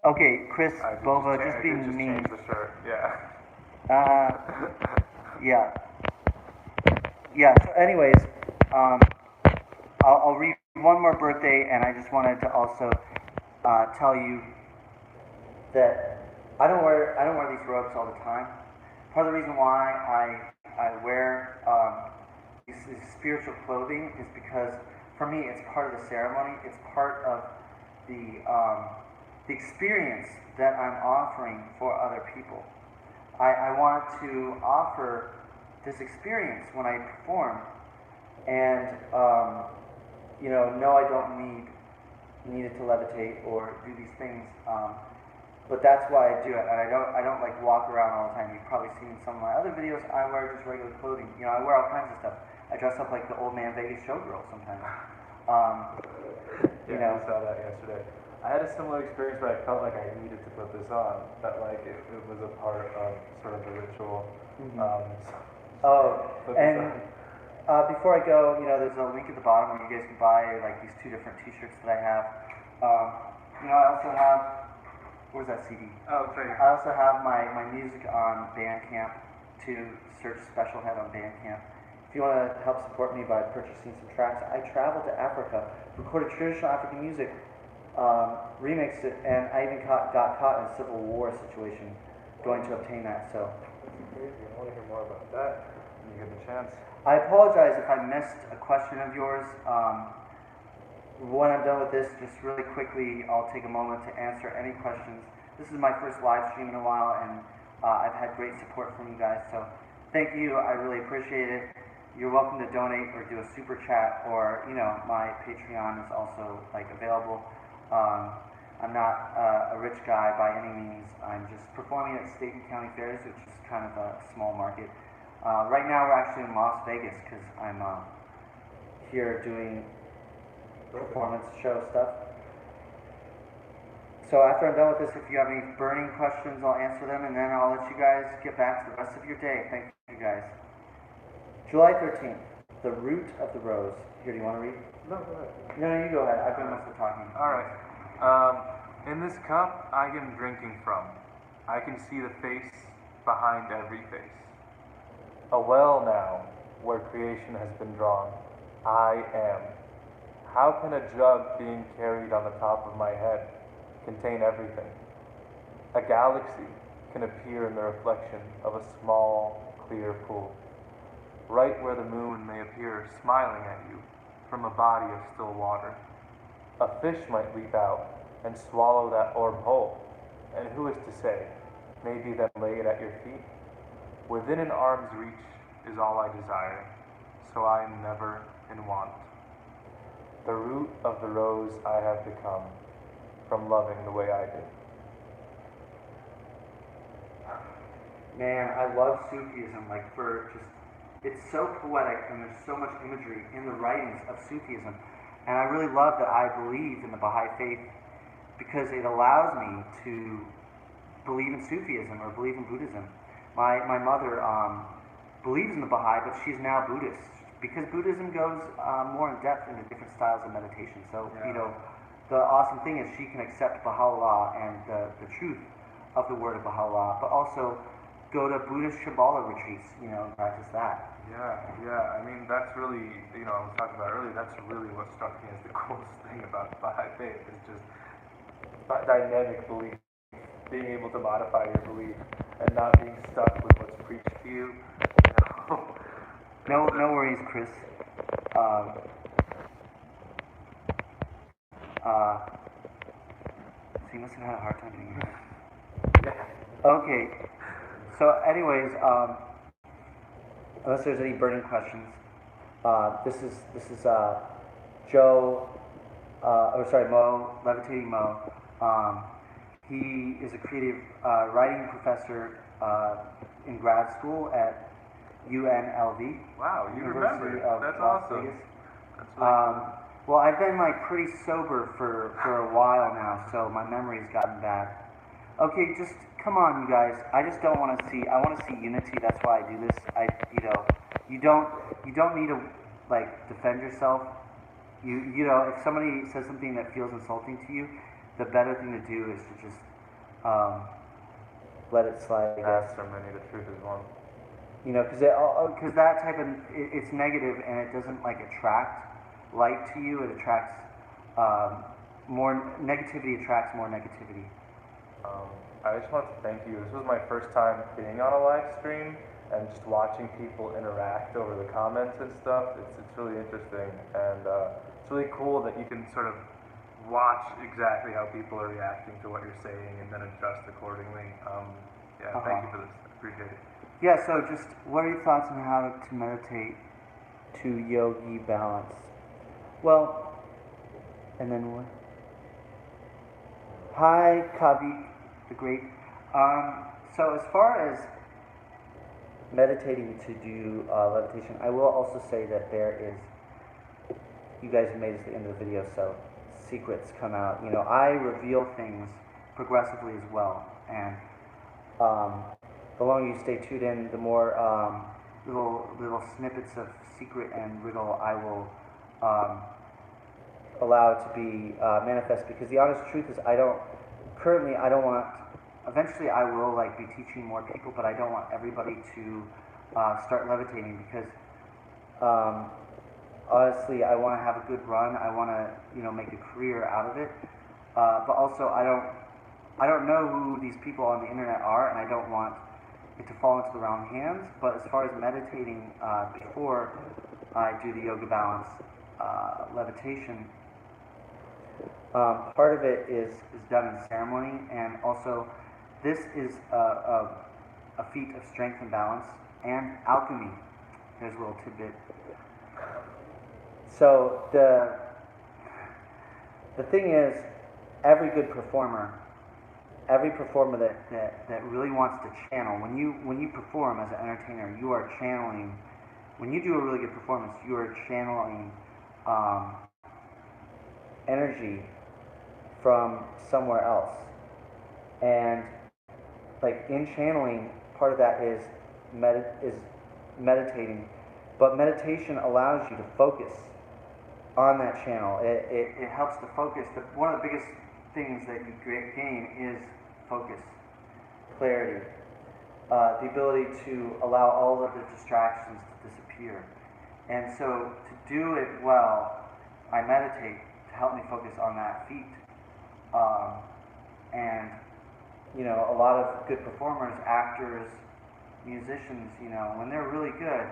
Okay, Chris Bova, just being mean. Change the shirt. Yeah. Yeah. Yeah. So, anyways, I'll read one more birthday, and I just wanted to also tell you that I don't wear these robes all the time. Part of the reason why I wear these spiritual clothing is because for me it's part of the ceremony. It's part of the experience that I'm offering for other people. I want to offer this experience when I perform, and no, I don't need it to levitate or do these things. But that's why I do it, and I don't like walk around all the time. You've probably seen some of my other videos. I wear just regular clothing. I wear all kinds of stuff. I dress up like the old man Vegas showgirl sometimes. I saw that yesterday. I had a similar experience where I felt like I needed to put this on, that like it was a part of sort of the ritual. Before I go, there's a link at the bottom where you guys can buy like these 2 different T-shirts that I have. I also have. Where's that CD? Oh, it's right here. I also have my music on Bandcamp. To search Special Head on Bandcamp. If you want to help support me by purchasing some tracks, I traveled to Africa, recorded traditional African music, remixed it, and I even got caught in a civil war situation going to obtain that. So that's crazy. I want to hear more about that when you get the chance. I apologize if I missed a question of yours. When I'm done with this, just really quickly, I'll take a moment to answer any questions. This is my first live stream in a while, and I've had great support from you guys, so thank you. I really appreciate it. You're welcome to donate or do a super chat, or my Patreon is also available. I'm not a rich guy by any means. I'm just performing at state and county fairs, which is kind of a small market. Right now, we're actually in Las Vegas because I'm here doing performance show stuff. So after I'm done with this, if you have any burning questions, I'll answer them, and then I'll let you guys get back to the rest of your day. Thank you guys. July 13th, the root of the rose. Here, do you want to read? No, go ahead. No, you go ahead. I've been mostly talking. All right. In this cup I am drinking from, I can see the face behind every face. A well now, where creation has been drawn, I am. How can a jug being carried on the top of my head contain everything? A galaxy can appear in the reflection of a small, clear pool, right where the moon may appear smiling at you from a body of still water. A fish might leap out and swallow that orb whole, and who is to say, maybe then lay it at your feet? Within an arm's reach is all I desire, so I am never in want. The root of the rose I have become, from loving the way I did. Man, I love Sufism, it's so poetic, and there's so much imagery in the writings of Sufism. And I really love that I believe in the Baha'i Faith because it allows me to believe in Sufism or believe in Buddhism. My mother believes in the Baha'i, but she's now Buddhist because Buddhism goes more in depth into different styles of meditation. So, the awesome thing is she can accept Baha'u'llah and the truth of the word of Baha'u'llah, but also go to Buddhist Shambhala retreats, and practice that. Yeah. I mean, that's really, I was talking about earlier, that's really what struck me as the coolest thing about the Baha'i Faith is just dynamic belief, being able to modify your belief and not being stuck with what's preached to you. No worries, Chris. So you must have had a hard time getting here. Yeah. Okay. So, anyways, unless there's any burning questions, this is Joe, or sorry, Mo, Levitating Mo. He is a creative writing professor in grad school at UNLV, Wow, you University remember. of That's Las awesome. Vegas. That's really cool. Well, I've been like pretty sober for a while now, so my memory's gotten bad. Okay, just come on, you guys. I just don't want to see. I want to see unity. That's why I do this. You don't need to like defend yourself. If somebody says something that feels insulting to you, the better thing to do is to just let it slide. I guess. Ask so many, the truth is one. Because that type of it's negative and it doesn't like attract light to you. It attracts more negativity. Attracts more negativity. I just want to thank you. This was my first time being on a live stream and just watching people interact over the comments and stuff. It's really interesting, and it's really cool that you can sort of watch exactly how people are reacting to what you're saying and then adjust accordingly. Thank you for this. I appreciate it. Yeah, so just what are your thoughts on how to meditate to yogi balance? Well, and then what? Hi, Kavi, the great. So as far as meditating to do levitation, I will also say that there is, you guys have made it to the end of the video, so secrets come out. I reveal things progressively as well, and the longer you stay tuned in, the more little snippets of secret and riddle I will allow to be manifest. Because the honest truth is, I don't want. Eventually, I will be teaching more people, but I don't want everybody to start levitating because honestly, I want to have a good run. I want to make a career out of it. But also, I don't know who these people on the internet are, and I don't want it to fall into the wrong hands. But as far as meditating before I do the yoga balance levitation, part of it is done in ceremony, and also this is a feat of strength and balance and alchemy. Here's a little tidbit. So the thing is, every good performer, that really wants to channel, when you perform as an entertainer, you are channeling. When you do a really good performance, you are channeling energy from somewhere else. And in channeling, part of that is meditating. But meditation allows you to focus on that channel. It helps to focus. One of the biggest things that you gain is focus, clarity, the ability to allow all of the distractions to disappear. And so to do it well, I meditate to help me focus on that feat. And a lot of good performers, actors, musicians, when they're really good,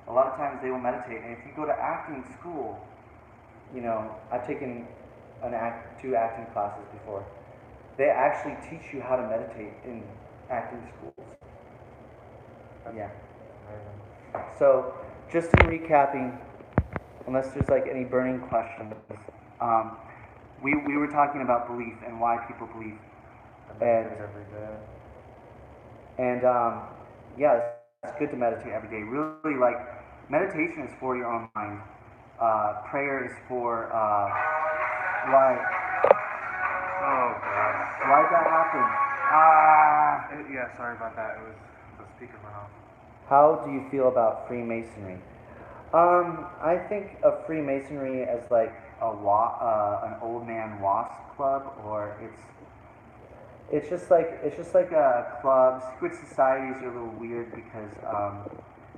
a lot of times they will meditate. And if you go to acting school, I've taken two acting classes before. They actually teach you how to meditate in acting schools. Yeah. So, just in recapping, unless there's any burning questions, we were talking about belief and why people believe. And yeah, it's good to meditate every day. Really, meditation is for your own mind. Prayer is for why. Oh, God. Why did that happen? Yeah, sorry about that. It was the speaker went off. How do you feel about Freemasonry? I think of Freemasonry as an old man wasp club, or it's just like a club. Secret societies are a little weird because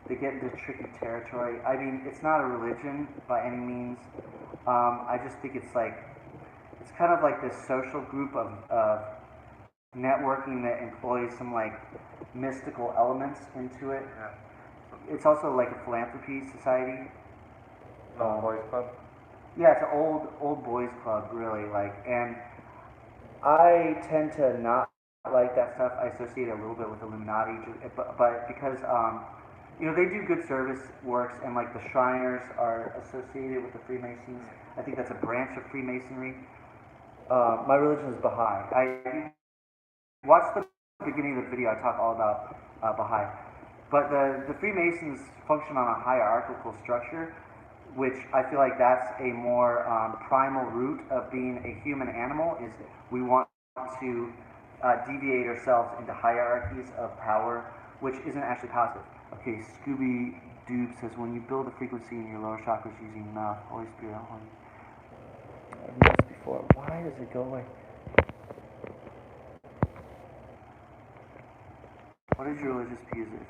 they get into tricky territory. I mean, it's not a religion by any means. I just think it's kind of like this social group of networking that employs some mystical elements into it. Yeah. It's also like a philanthropy society. Boys club? Yeah, it's an old boys club, really. And I tend to not like that stuff. I associate it a little bit with Illuminati, but because they do good service works, and like the Shriners are associated with the Freemasons. I think that's a branch of Freemasonry. My religion is Baha'i. I watched the beginning of the video. I talk all about Baha'i, but the Freemasons function on a hierarchical structure, which I feel like that's a more primal root of being a human animal. Is we want to deviate ourselves into hierarchies of power, which isn't actually positive. Okay, Scooby Doob says, when you build a frequency in your lower chakras using mouth, Holy Spirit, Holy. I've noticed before. Why does it go away? What is your religious views, if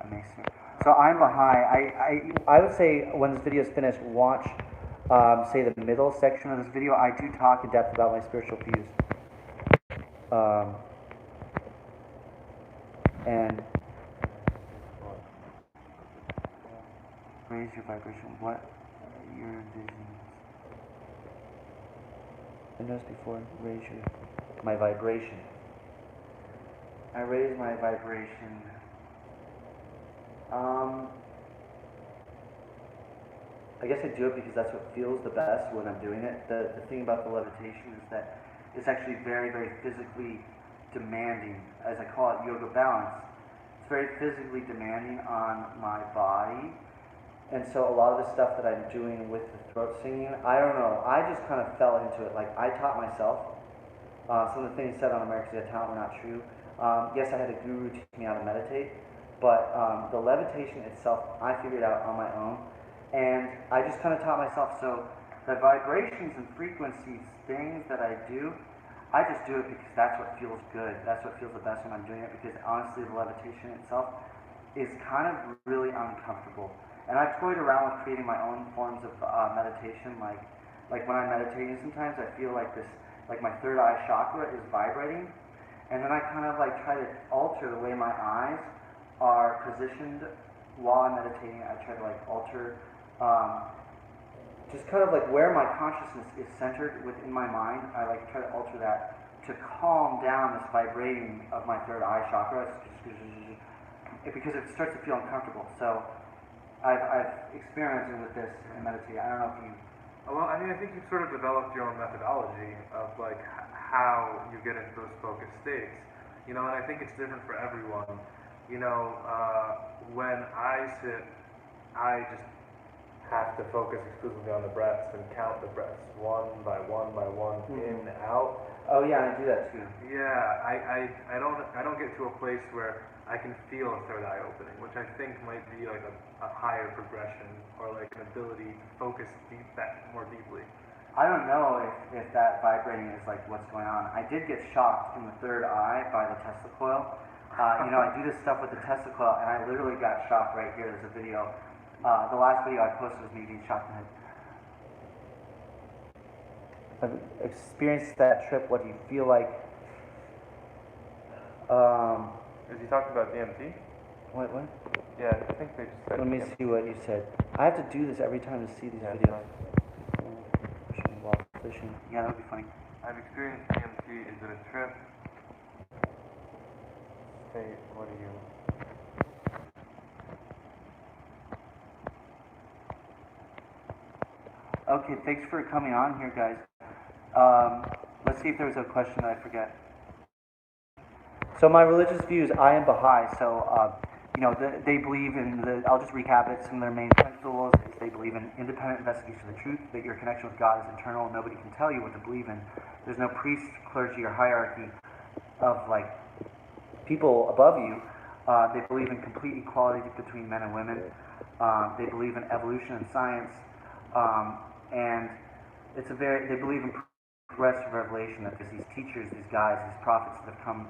I may, sir? So I'm Baha'i. I would say when this video is finished, watch, say the middle section of this video. I do talk in depth about my spiritual views. And raise your vibration. What are your visions? I noticed before, raise my vibration. I raise my vibration. I guess I do it because that's what feels the best when I'm doing it. The thing about the levitation is that it's actually very, very physically demanding. As I call it, yoga balance. It's very physically demanding on my body. And so a lot of the stuff that I'm doing with the throat singing, I don't know, I just kind of fell into it. Like, I taught myself. Some of the things said on America's Got Talent were not true. Yes, I had a guru teach me how to meditate, but the levitation itself, I figured out on my own. And I just kind of taught myself. So the vibrations and frequencies, things that I do, I just do it because that's what feels good. That's what feels the best when I'm doing it, because honestly, the levitation itself is kind of really uncomfortable. And I've toyed around with creating my own forms of meditation. Like when I'm meditating, sometimes I feel like this, like my third eye chakra is vibrating. And then I kind of like try to alter the way my eyes are positioned while I'm meditating. I try to like alter, just kind of like where my consciousness is centered within my mind. I like try to alter that to calm down this vibrating of my third eye chakra, because it starts to feel uncomfortable. So I've experimented with this in meditating. I don't know if you. Well, I mean, I think you've sort of developed your own methodology of like how you get into those focused states, and I think it's different for everyone. When I sit, I just have to focus exclusively on the breaths and count the breaths one by one by one, in, out. Oh yeah, I do that too. Yeah, I don't get to a place where I can feel a third eye opening, which I think might be like a higher progression, or like an ability to focus more deeply. I don't know if that vibrating is like what's going on. I did get shocked in the third eye by the Tesla coil. I do this stuff with the Tesla coil, and I literally got shocked right here. There's a video. The last video I posted was me being shocked in the head. I've experienced that trip. What do you feel like? Is he talking about DMT? What? Yeah, I think they just said. Let me DMT. see what you said. I have to do this every time to see these videos. Fishing. Yeah, that would be funny. I've experienced DMT. Is it a trip? Hey, what are you? Okay, thanks for coming on here, guys. Let's see if there's a question that I forget. So my religious views, I am Baha'i, so they believe in I'll just recap it. Some of their main principles is they believe in independent investigation of the truth, that your connection with God is internal, nobody can tell you what to believe in. There's no priest, clergy, or hierarchy of like people above you. They believe in complete equality between men and women. They believe in evolution and science, and they believe in progressive revelation, that there's these teachers, these guys, these prophets that have come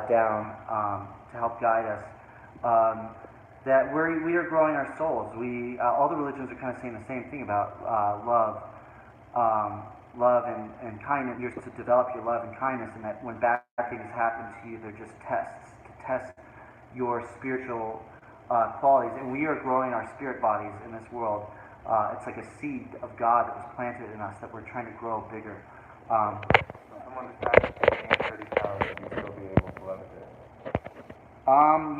down to help guide us. That we are growing our souls. All the religions are kind of saying the same thing about love and kindness. You're to develop your love and kindness, and that when bad things happen to you, they're just tests to test your spiritual qualities. And we are growing our spirit bodies in this world. It's like a seed of God that was planted in us that we're trying to grow bigger. someone who's fasting and 30 pounds, would you still be able to levitate?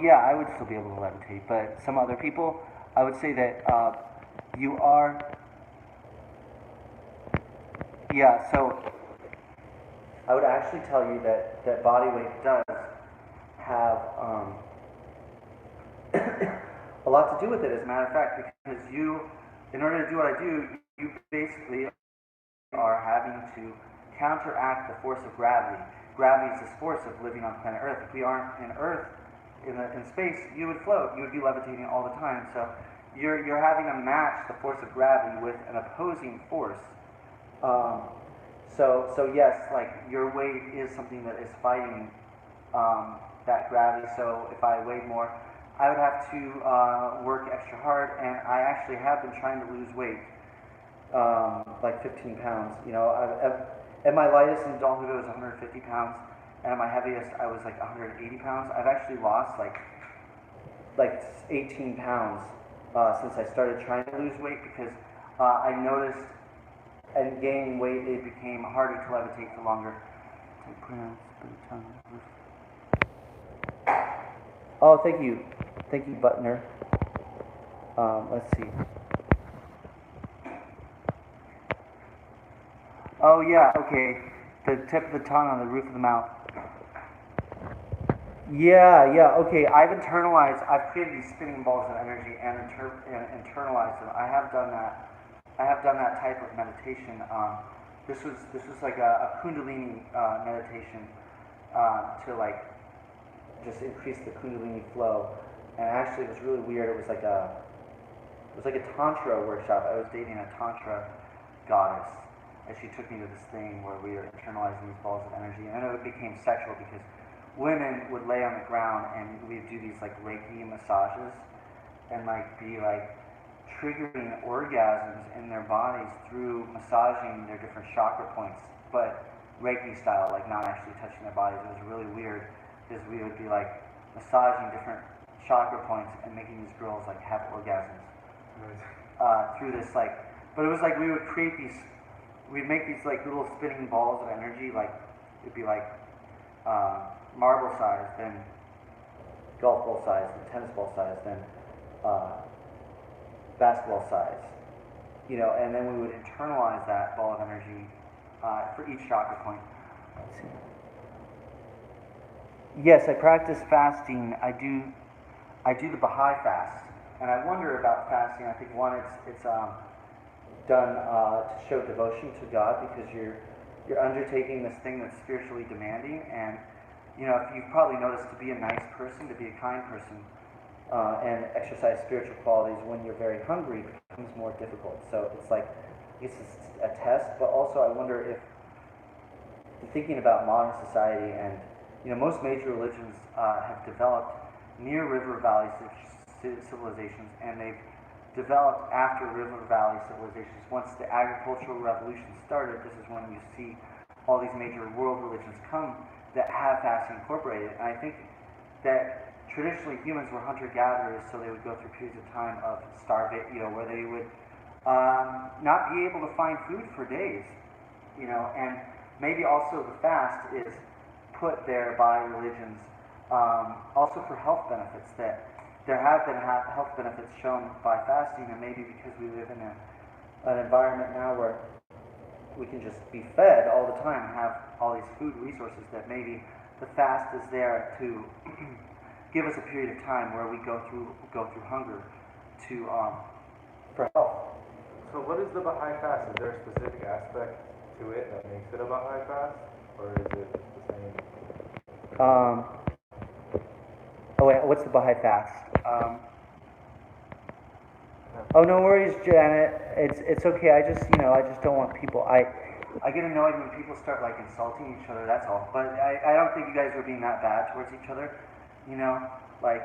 Yeah, I would still be able to levitate, but some other people, I would say that you are. Yeah, so I would actually tell you that body weight does have a lot to do with it, as a matter of fact, because you, in order to do what I do, you basically are having to counteract the force of gravity. Gravity is this force of living on planet Earth. If we aren't in Earth, in space, you would float. You would be levitating all the time. So you're having to match the force of gravity with an opposing force. So yes, like your weight is something that is fighting that gravity. So if I weighed more, I would have to work extra hard, and I actually have been trying to lose weight, like 15 pounds. You know, at my lightest in adulthood, it was 150 pounds, and at my heaviest, I was like 180 pounds. I've actually lost like 18 pounds since I started trying to lose weight, because I noticed and gaining weight, it became harder to levitate for longer. Oh, thank you, Butner. Let's see. Oh yeah, okay. The tip of the tongue on the roof of the mouth. Yeah, okay. I've created these spinning balls of energy and internalized them. I have done that type of meditation. This was like a Kundalini meditation to like just increase the Kundalini flow. And actually, it was really weird. It was like a tantra workshop. I was dating a tantra goddess, and she took me to this thing where we were internalizing these balls of energy, and it became sexual because women would lay on the ground and we'd do these like Reiki massages and like be like triggering orgasms in their bodies through massaging their different chakra points, but Reiki style, like not actually touching their bodies. It was really weird because we would be like massaging different chakra points and making these girls like have orgasms through this like. But it was like we would we'd make these like little spinning balls of energy, like it'd be like marble size, then golf ball size, then tennis ball size, then basketball size, you know, and then we would internalize that ball of energy for each chakra point. Let's see. Yes, I practice fasting. I do the Baha'i fast, and I wonder about fasting. I think one, it's done to show devotion to God, because you're undertaking this thing that's spiritually demanding, and you know, if you've probably noticed, to be a nice person, to be a kind person, and exercise spiritual qualities when you're very hungry becomes more difficult. So it's like, it's a test, but also I wonder if, thinking about modern society, and you know, most major religions have developed near river valley civilizations, and they've developed after river valley civilizations. Once the agricultural revolution started, this is when you see all these major world religions come that have fasting incorporated. And I think that traditionally humans were hunter-gatherers, so they would go through periods of time of starvation, you know, where they would not be able to find food for days, you know, and maybe also the fast is put there by religions also for health benefits, that there have been health benefits shown by fasting, and maybe because we live in an environment now where we can just be fed all the time and have all these food resources, that maybe the fast is there to give us a period of time where we go through hunger to for health. So what is the Baha'i fast? Is there a specific aspect to it that makes it a Baha'i fast, or is it the same? Oh wait, what's the Baha'i fast? Oh, no worries, Janet. It's okay. I just don't want people. I get annoyed when people start like insulting each other. That's all. But I don't think you guys are being that bad towards each other. You know, like,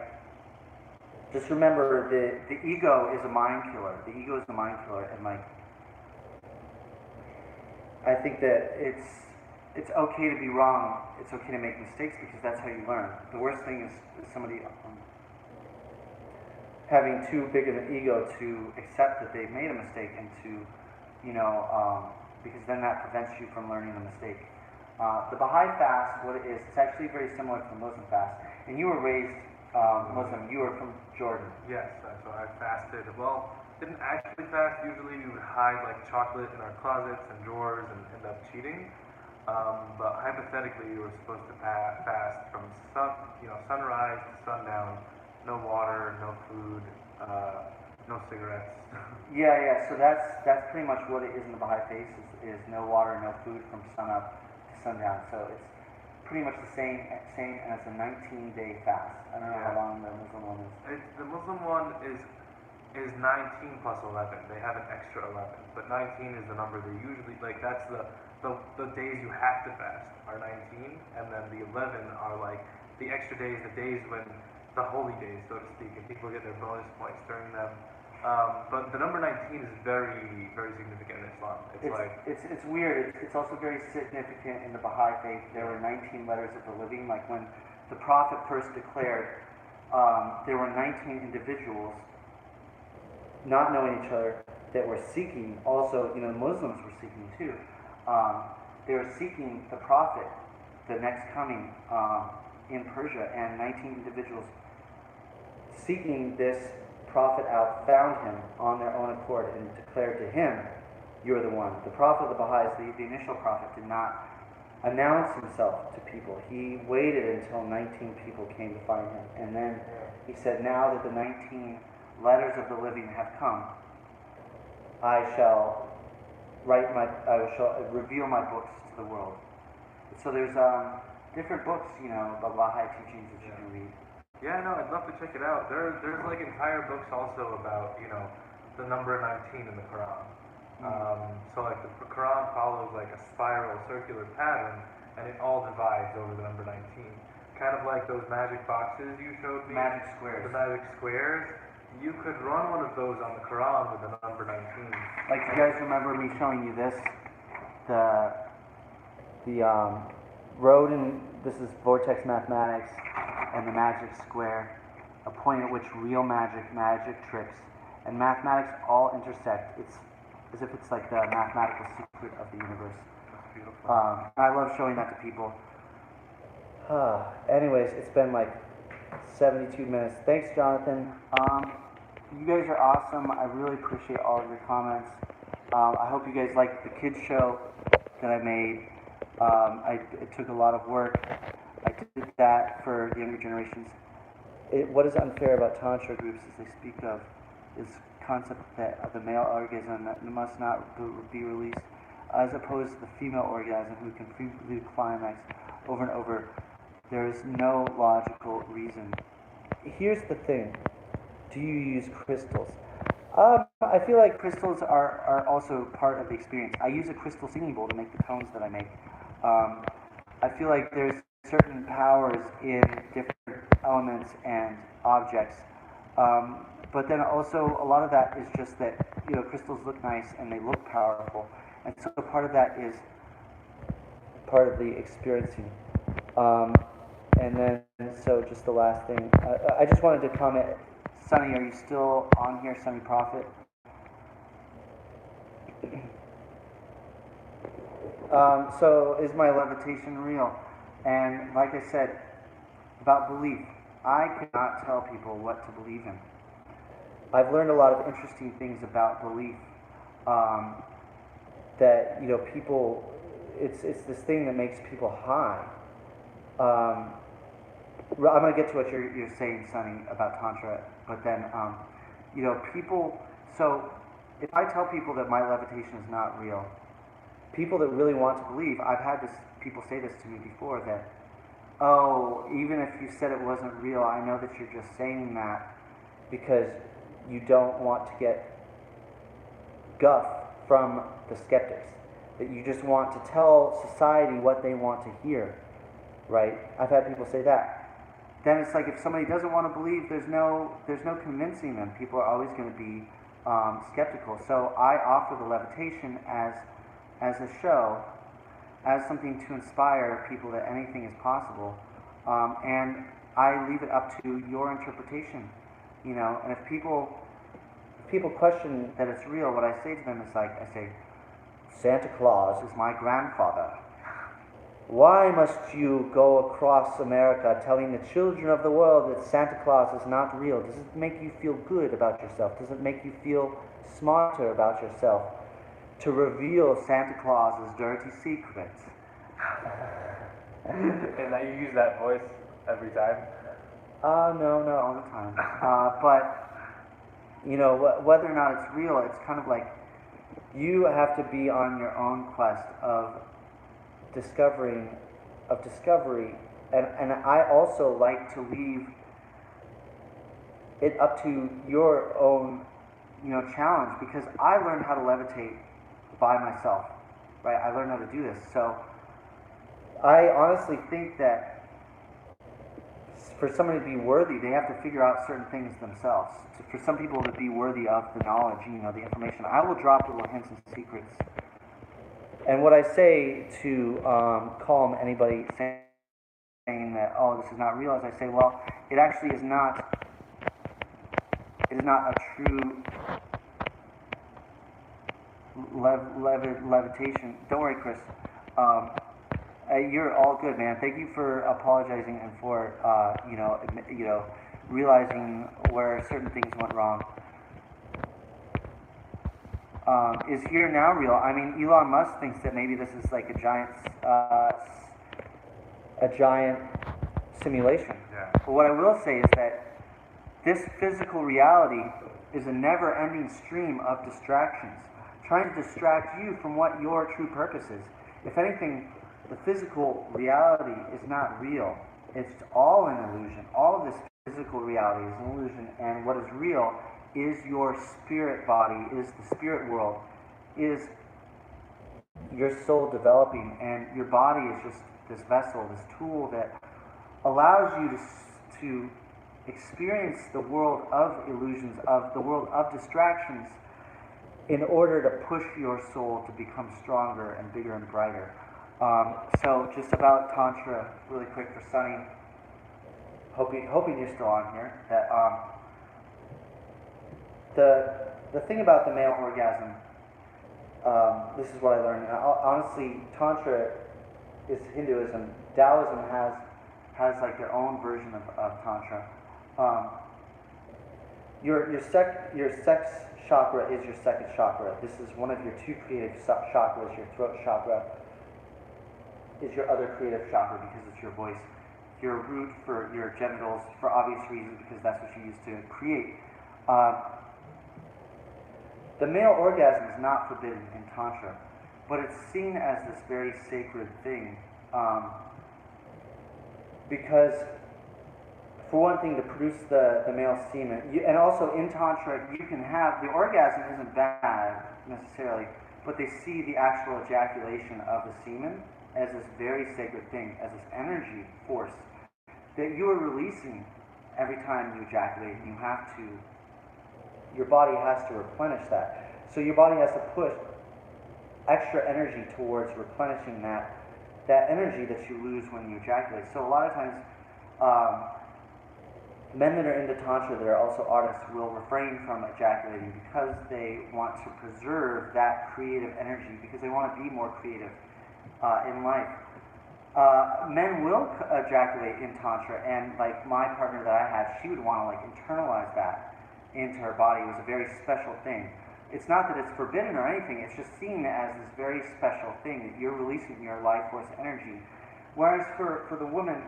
just remember the ego is a mind killer. The ego is a mind killer, and like, I think that it's okay to be wrong. It's okay to make mistakes, because that's how you learn. The worst thing is somebody having too big of an ego to accept that they've made a mistake, and to, you know, because then that prevents you from learning the mistake. The Baha'i fast, what it is, it's actually very similar to the Muslim fast. And you were raised Muslim. You were from Jordan. Yes, so I fasted. Well, didn't actually fast. Usually we would hide like chocolate in our closets and drawers and end up cheating. But hypothetically, you were supposed to fast from sunrise to sundown. No water, no food, no cigarettes. Yeah. So that's pretty much what it is in the Baha'i Faith, is no water, no food from sunup to sundown. So it's pretty much the same as a 19-day fast. I don't know how long the Muslim one is. The Muslim one is 19 plus 11. They have an extra 11, but 19 is the number they usually like. That's the days you have to fast are 19, and then the 11 are like the extra days, the days when the holy days, so to speak, and people get their bonus points during them. But the number 19 is very, very significant in Islam. It's weird. It's also very significant in the Baha'i Faith. There were 19 letters of the living. Like when the Prophet first declared, there were 19 individuals not knowing each other that were seeking. Also, Muslims were seeking too. They were seeking the Prophet, the next coming in Persia, and 19 individuals seeking this Prophet out found him on their own accord and declared to him, "You're the one." The Prophet of the Baha'is, the initial Prophet, did not announce himself to people. He waited until 19 people came to find him, and then he said, "Now that the 19 letters of the living have come, I shall reveal my books to the world." So there's different books, about Baha'i teachings that you can read. Yeah, no, I'd love to check it out. There's like entire books also about, the number 19 in the Quran. So like the Quran follows like a spiral circular pattern, and it all divides over the number 19. Kind of like those magic boxes you showed me. Magic squares. The magic squares. You could run one of those on the Quran with the number 19. Like, you guys remember me showing you this? The road, and this is vortex mathematics, and the magic square, a point at which real magic tricks, and mathematics all intersect. It's as if it's like the mathematical secret of the universe. That's beautiful. I love showing that to people. Anyways, it's been like 72 minutes. Thanks, Jonathan. You guys are awesome. I really appreciate all of your comments. I hope you guys liked the kids show that I made. It took a lot of work. I did that for the younger generations. What is unfair about Tantra groups is they speak of this concept that the male orgasm must not be released, as opposed to the female orgasm who can freely climax over and over. There is no logical reason. Here's the thing. Do you use crystals? I feel like crystals are also part of the experience. I use a crystal singing bowl to make the tones that I make. I feel like there's certain powers in different elements and objects. But then also a lot of that is just that, crystals look nice and they look powerful. And so part of that is part of the experiencing. And then, so just the last thing, I just wanted to comment. Sonny, are you still on here, Sonny Prophet? So is my levitation real? And like I said, about belief, I cannot tell people what to believe in. I've learned a lot of interesting things about belief. That, people, it's this thing that makes people high. I'm going to get to what you're saying, Sonny, about Tantra, but then, people, so if I tell people that my levitation is not real, people that really want to believe, I've had people say this to me before, that, oh, even if you said it wasn't real, I know that you're just saying that because you don't want to get guff from the skeptics, that you just want to tell society what they want to hear, right? I've had people say that. Then it's like if somebody doesn't want to believe, there's no convincing them. People are always going to be skeptical. So I offer the levitation as a show, as something to inspire people that anything is possible, and I leave it up to your interpretation. And if people question that it's real, what I say to them is I say, Santa Claus is my grandfather. Why must you go across America telling the children of the world that Santa Claus is not real? Does it make you feel good about yourself? Does it make you feel smarter about yourself to reveal Santa Claus's dirty secrets? And that you use that voice every time? No, not all the time. But, you know, whether or not it's real, it's kind of like you have to be on your own quest of discovery, and I also like to leave it up to your own, challenge, because I learned how to levitate by myself, right? I learned how to do this. So I honestly think that for somebody to be worthy, they have to figure out certain things themselves. For some people to be worthy of the knowledge, the information, I will drop little hints and secrets. And what I say to calm anybody saying that, oh, this is not real, is I say, well, it actually is not. It is not a true levitation. Don't worry, Chris. You're all good, man. Thank you for apologizing and for realizing where certain things went wrong. Is here now real? I mean, Elon Musk thinks that maybe this is like a giant simulation. Yeah. But what I will say is that this physical reality is a never-ending stream of distractions, trying to distract you from what your true purpose is. If anything, the physical reality is not real. It's all an illusion. All of this physical reality is an illusion, and what is real is your spirit body, is the spirit world, is your soul developing, and your body is just this vessel, this tool that allows you to experience the world of illusions, of the world of distractions, in order to push your soul to become stronger and bigger and brighter. So just about Tantra, really quick for Sunny, hoping you're still on here, that the thing about the male orgasm, this is what I learned. And honestly, Tantra is Hinduism. Taoism has like their own version of Tantra. Your sex chakra is your second chakra. This is one of your two creative chakras. Your throat chakra is your other creative chakra because it's your voice. Your root for your genitals, for obvious reasons, because that's what you use to create. The male orgasm is not forbidden in Tantra, but it's seen as this very sacred thing. Because, for one thing, to produce the male semen, and also in Tantra, you can have, the orgasm isn't bad necessarily, but they see the actual ejaculation of the semen as this very sacred thing, as this energy force that you are releasing every time you ejaculate. Your body has to replenish that. So your body has to put extra energy towards replenishing that energy that you lose when you ejaculate. So a lot of times, men that are into Tantra that are also artists will refrain from ejaculating because they want to preserve that creative energy, because they want to be more creative in life. Men will ejaculate in Tantra, and like my partner that I had, she would want to like internalize that into her body. It was a very special thing. It's not that it's forbidden or anything, it's just seen as this very special thing that you're releasing your life force energy. Whereas for the woman,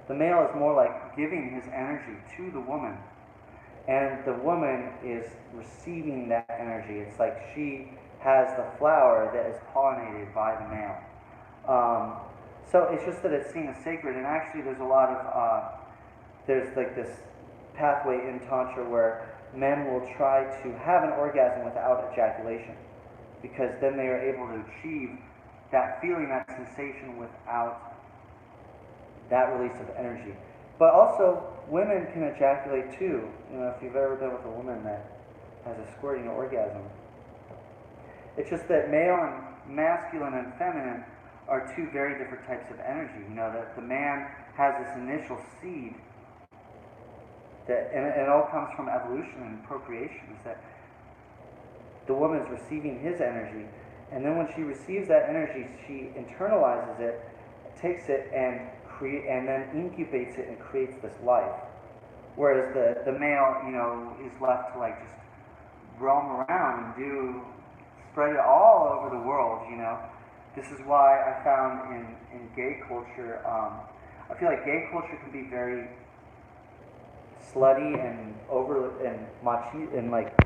the male is more like giving his energy to the woman, and the woman is receiving that energy. It's like she has the flower that is pollinated by the male. So it's just that it's seen as sacred, and actually there's a lot of, there's like this pathway in Tantra where men will try to have an orgasm without ejaculation, because then they are able to achieve that feeling, that sensation without that release of energy. But also, women can ejaculate too. If you've ever been with a woman that has a squirting orgasm, it's just that male and masculine and feminine are two very different types of energy. That the man has this initial seed, and it all comes from evolution and procreation, is that the woman is receiving his energy, And then when she receives that energy, she internalizes it, takes it, and then incubates it and creates this life. Whereas the male, is left to like just roam around and spread it all over the world. This is why I found in gay culture, I feel like gay culture can be very slutty and machi and like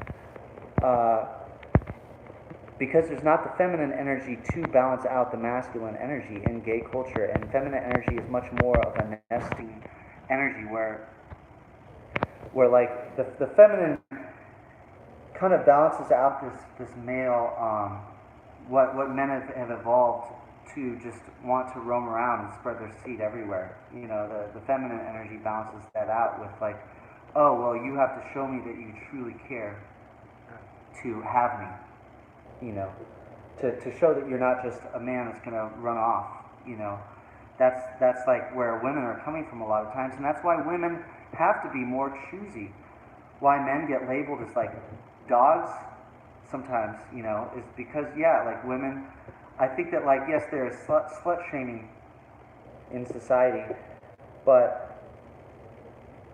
because there's not the feminine energy to balance out the masculine energy in gay culture, and feminine energy is much more of a nesting energy where like the feminine kind of balances out this male what men have evolved to just want to roam around and spread their seed everywhere. The feminine energy balances that out with like, oh well, you have to show me that you truly care to have me. To show that you're not just a man that's going to run off. That's like where women are coming from a lot of times, and that's why women have to be more choosy. Why men get labeled as like dogs sometimes, is because like women. I think that like yes, there is slut shaming in society, but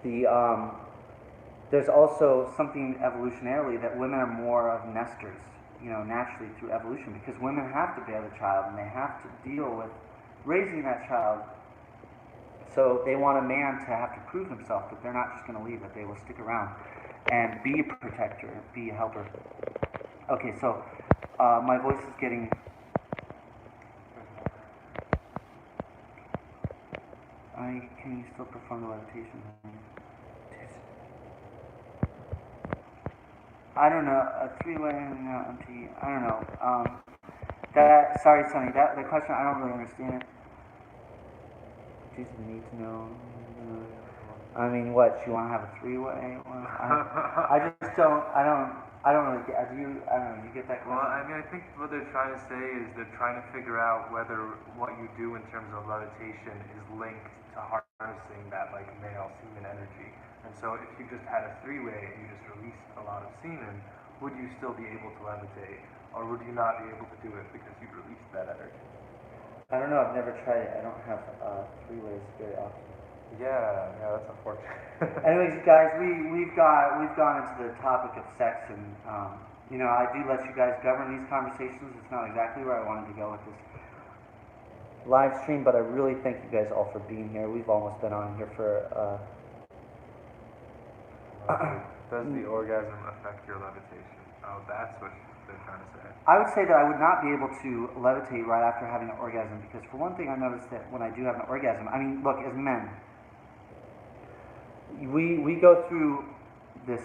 there's also something evolutionarily that women are more of nesters. Naturally through evolution, because women have to bear the child and they have to deal with raising that child. So they want a man to have to prove himself that they're not just going to leave, that they will stick around and be a protector, be a helper. Okay, so my voice is getting... can you still perform the levitation? I don't know, a three-way, empty, I don't know. Sorry, Sonny, the question, I don't really understand it. Jesus need to know. I mean, what, you want to have a three-way? I just don't, I don't really get, I don't know, you get that question? Well, I mean, I think what they're trying to say is they're trying to figure out whether what you do in terms of levitation is linked to harnessing that, like, male semen energy. And so if you just had a three-way and you just released a lot of semen, would you still be able to levitate? Or would you not be able to do it because you released that energy? I don't know, I've never tried it. I don't have three-ways very often. Yeah, that's unfortunate. Anyways, guys, we've gone into the topic of sex, and I do let you guys govern these conversations. It's not exactly where I wanted to go with this live stream, but I really thank you guys all for being here. We've almost been on here for... Does the orgasm affect your levitation? Oh, that's what they're trying to say. I would say that I would not be able to levitate right after having an orgasm, because for one thing, I noticed that when I do have an orgasm, I mean, look, as men, we go through this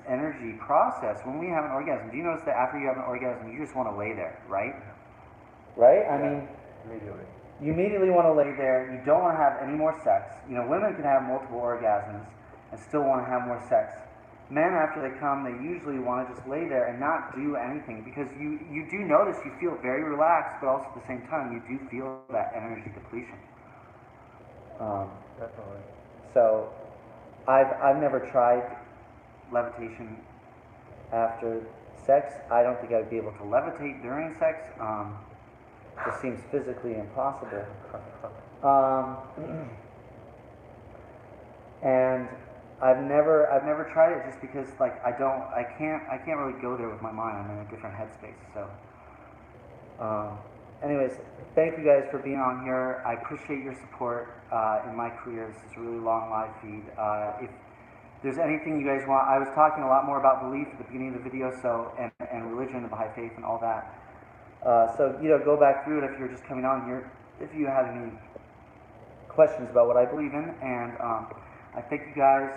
energy process when we have an orgasm. Do you notice that after you have an orgasm, you just want to lay there, right? Right? I mean, immediately. You immediately want to lay there. You don't want to have any more sex. Women can have multiple orgasms and still want to have more sex. Men, after they come, they usually want to just lay there and not do anything, because you do notice you feel very relaxed, but also at the same time you do feel that energy depletion. Definitely. So I've never tried levitation after sex. I don't think I'd be able to levitate during sex. It seems physically impossible. And I've never tried it, just because like I can't really go there with my mind. I'm in a different headspace. So anyways, thank you guys for being on here. I appreciate your support in my career. This is a really long live feed. If there's anything you guys want, I was talking a lot more about belief at the beginning of the video, and religion, the Baha'i Faith, and all that. So go back through it if you're just coming on here. If you have any questions about what I believe in, and I thank you guys.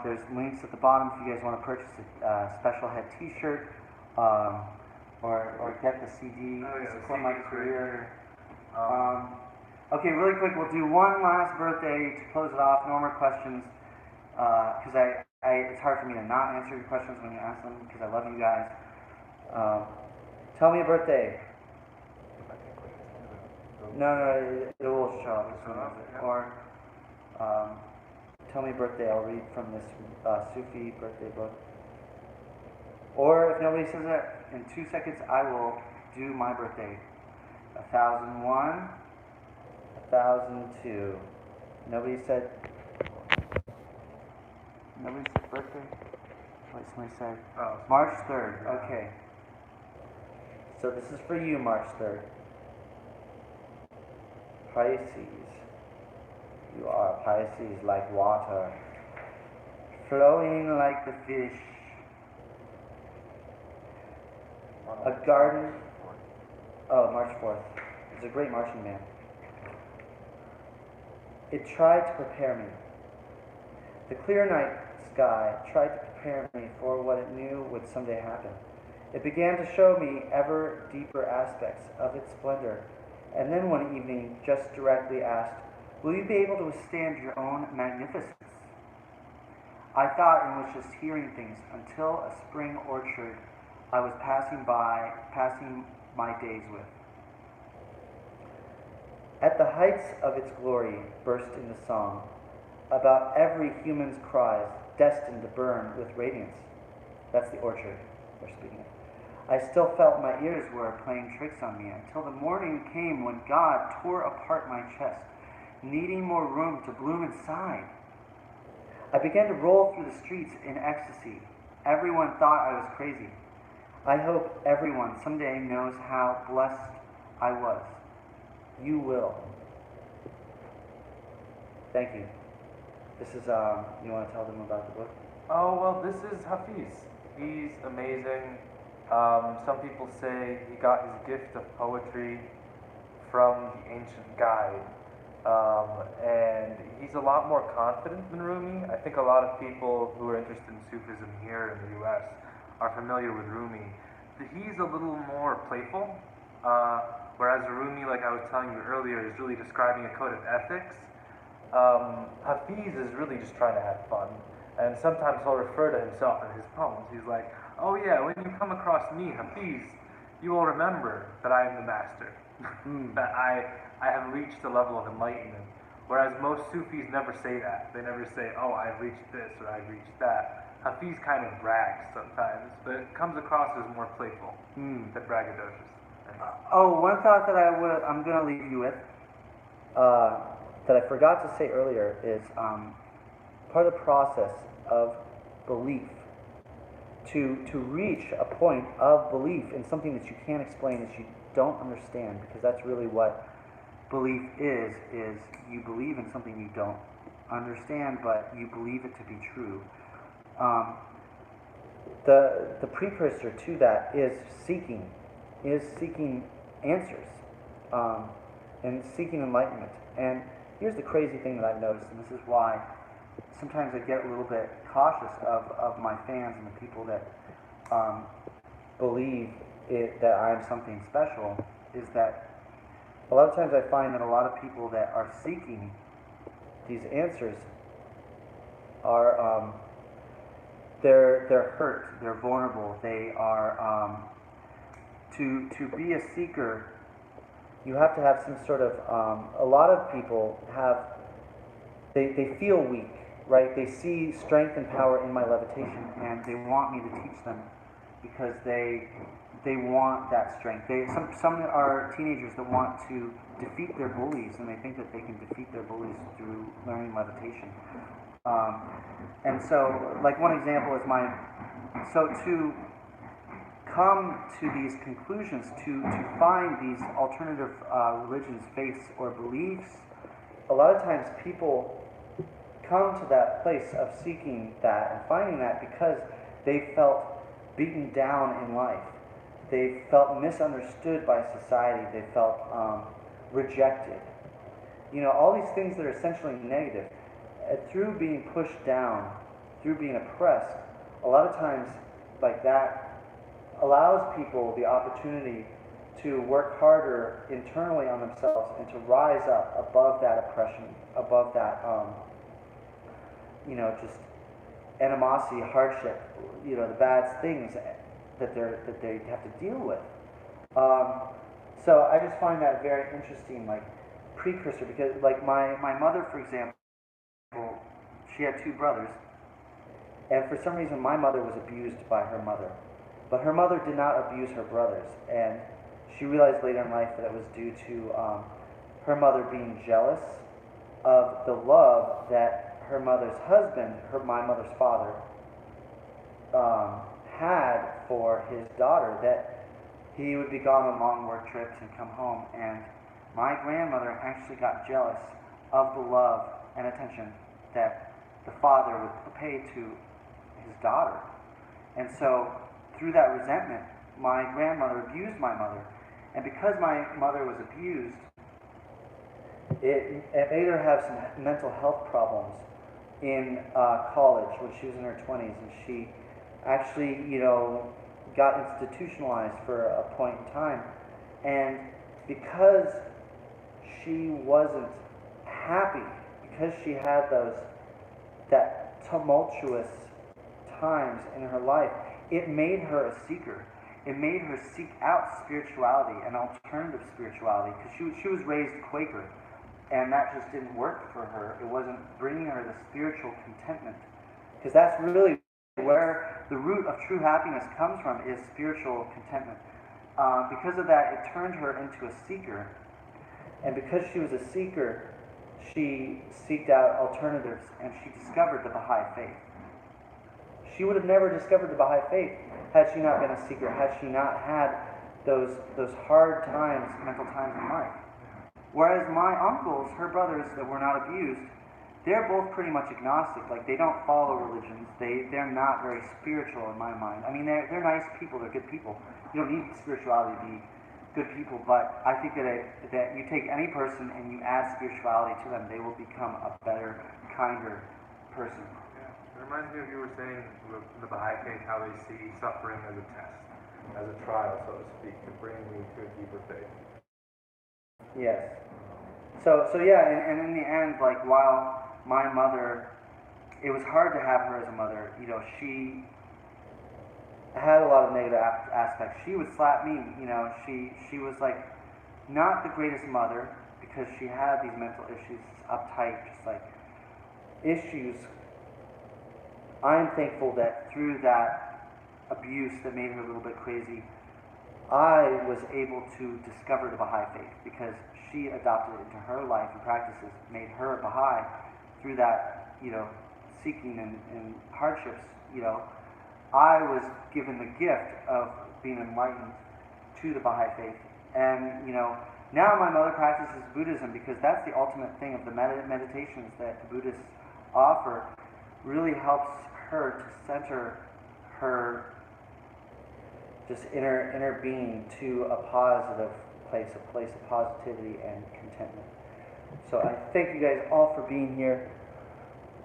There's links at the bottom if you guys want to purchase a Special Head T-shirt, or get the CD. Support my career. Okay, really quick, we'll do one last birthday to close it off. No more questions, because it's hard for me to not answer your questions when you ask them, because I love you guys. Tell me a birthday. No, it will show up as soon as it. Or tell me a birthday. I'll read from this Sufi birthday book. Or if nobody says it in 2 seconds, I will do my birthday. 1001, 1002. Nobody said birthday? What somebody said? Oh, March 3rd. Yeah. Okay. So this is for you, March 3rd. Pisces. You are Pisces like water, flowing like the fish. A garden. Oh, March 4th. It's a great marching band. It tried to prepare me. The clear night sky tried to prepare me for what it knew would someday happen. It began to show me ever deeper aspects of its splendor, and then one evening just directly asked, "Will you be able to withstand your own magnificence?" I thought and was just hearing things until a spring orchard I was passing my days with. At the heights of its glory burst into song, about every human's cries destined to burn with radiance. That's the orchard we're speaking of. I still felt my ears were playing tricks on me until the morning came when God tore apart my chest, needing more room to bloom inside. I began to roll through the streets in ecstasy. Everyone thought I was crazy. I hope everyone someday knows how blessed I was. You will. Thank you. This is, you want to tell them about the book? Oh, well, this is Hafiz. He's amazing. Some people say he got his gift of poetry from the ancient guide. And he's a lot more confident than Rumi. I think a lot of people who are interested in Sufism here in the US are familiar with Rumi. He's a little more playful, whereas Rumi, like I was telling you earlier, is really describing a code of ethics. Hafiz is really just trying to have fun. And sometimes he'll refer to himself in his poems. He's like, "Oh yeah, when you come across me, Hafiz, you will remember that I am the master, that I have reached a level of enlightenment." Whereas most Sufis never say that. They never say, "Oh, I've reached this," or "I've reached that." Hafiz kind of brags sometimes, but it comes across as more playful than braggadocious. One thought that I'm going to leave you with, that I forgot to say earlier, is part of the process of belief. To reach a point of belief in something that you can't explain, that you don't understand, because that's really what belief is you believe in something you don't understand, but you believe it to be true. The precursor to that is seeking answers, and seeking enlightenment. And here's the crazy thing that I've noticed, and this is why sometimes I get a little bit cautious of my fans and the people that believe that I'm something special, is that a lot of times I find that a lot of people that are seeking these answers are they're hurt, they're vulnerable, they are to be a seeker, you have to have some sort of a lot of people have they feel weak, right? They see strength and power in my levitation, and they want me to teach them because they want that strength. Some are teenagers that want to defeat their bullies, and they think that they can defeat their bullies through learning levitation. And so, like one example is so to come to these conclusions, to find these alternative religions, faiths, or beliefs, a lot of times people come to that place of seeking that and finding that because they felt beaten down in life. They felt misunderstood by society. They felt rejected. All these things that are essentially negative. Through being pushed down, through being oppressed, a lot of times like that allows people the opportunity to work harder internally on themselves and to rise up above that oppression, above that just animosity, hardship, the bad things that they have to deal with. So I just find that very interesting, like precursor, because like my mother, for example, she had two brothers, and for some reason my mother was abused by her mother, but her mother did not abuse her brothers, and she realized later in life that it was due to her mother being jealous of the love that her mother's husband, my mother's father, had for his daughter, that he would be gone on long work trips and come home, and my grandmother actually got jealous of the love and attention that the father would pay to his daughter. And so, through that resentment, my grandmother abused my mother. And because my mother was abused, it made her have some mental health problems in college when she was in her 20s. And she actually, got institutionalized for a point in time. And because she wasn't happy, because she had that tumultuous times in her life, it made her a seeker. It made her seek out spirituality and alternative spirituality, because she was raised Quaker, and that just didn't work for her. It wasn't bringing her the spiritual contentment, because that's really where the root of true happiness comes from, is spiritual contentment. Because of that, it turned her into a seeker, and because she was a seeker, she sought out alternatives, and she discovered the Baha'i Faith. She would have never discovered the Baha'i Faith had she not been a seeker, had she not had those hard times, mental times in life. Whereas my uncles, her brothers that were not abused, they're both pretty much agnostic. Like, they don't follow religions. They're not very spiritual in my mind. I mean, they're nice people. They're good people. You don't need spirituality to be good people. But I think that you take any person and you add spirituality to them, they will become a better, kinder person. It reminds me of you were saying with the Baha'i Faith how they see suffering as a test, as a trial, so to speak, to bring you to a deeper faith. Yes. So yeah, and in the end, like, while my mother, it was hard to have her as a mother. She had a lot of negative aspects. She would slap me. She was like not the greatest mother, because she had these mental issues, uptight, just like issues. I'm thankful that through that abuse that made her a little bit crazy, I was able to discover the Baha'i Faith, because she adopted it into her life and practices, made her a Baha'i. Through that, seeking and hardships, I was given the gift of being enlightened to the Baha'i Faith. And, now my mother practices Buddhism, because that's the ultimate thing of the meditations that the Buddhists offer. Really helps her to center her just inner being to a positive place, a place of positivity and contentment. So I thank you guys all for being here.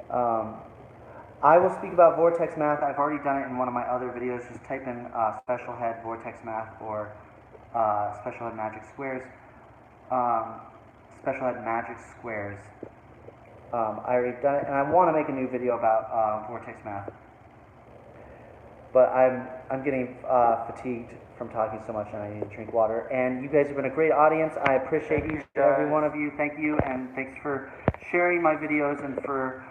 I will speak about vortex math. I've already done it in one of my other videos. Just type in special head vortex math or special head magic squares. Special head magic squares. I already done it, and I want to make a new video about vortex math. But I'm getting fatigued from talking so much, and I need to drink water. And you guys have been a great audience. I appreciate each and every one of you. Thank you, and thanks for sharing my videos and for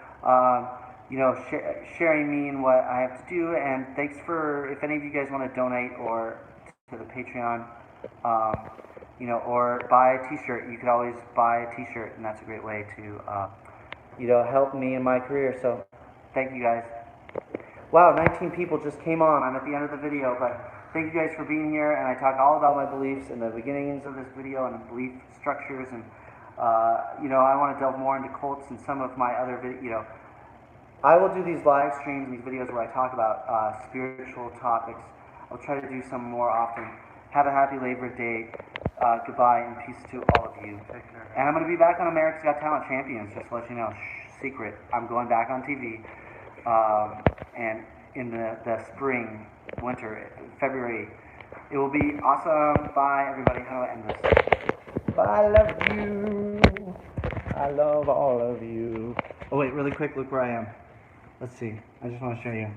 sharing me and what I have to do. And thanks for, if any of you guys want to donate or to the Patreon, or buy a T-shirt. You could always buy a T-shirt, and that's a great way to help me in my career. So thank you guys. Wow, 19 people just came on. I'm at the end of the video, but thank you guys for being here, and I talk all about my beliefs in the beginnings of this video and the belief structures, and I want to delve more into cults and some of my other I will do these live streams and these videos where I talk about spiritual topics. I'll try to do some more often. Have a happy Labor Day. Goodbye and peace to all of you. Take care. And I'm going to be back on America's Got Talent Champions, just to let you know. Secret. I'm going back on TV. And in the spring, winter, February. It will be awesome. Bye, everybody. How do I end this? Bye, I love you. I love all of you. Oh, wait, really quick, look where I am. Let's see. I just want to show you.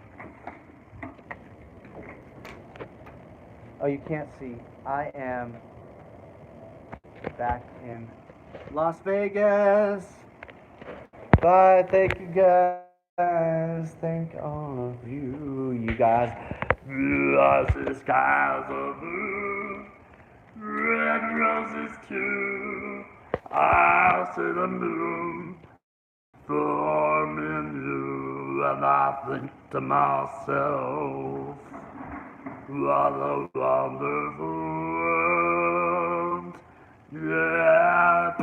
Oh, you can't see. I am back in Las Vegas. Bye. Thank you, guys. Thank all of you. You guys. The skies are blue. red roses too. I see the moon forming you, and I think to myself, what a wonderful world. Yeah,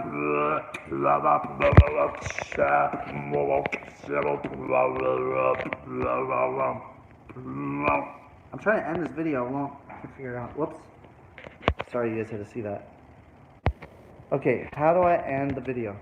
I'm trying to end this video. I can't figure it out. Whoops. Sorry you guys had to see that. Okay, how do I end the video?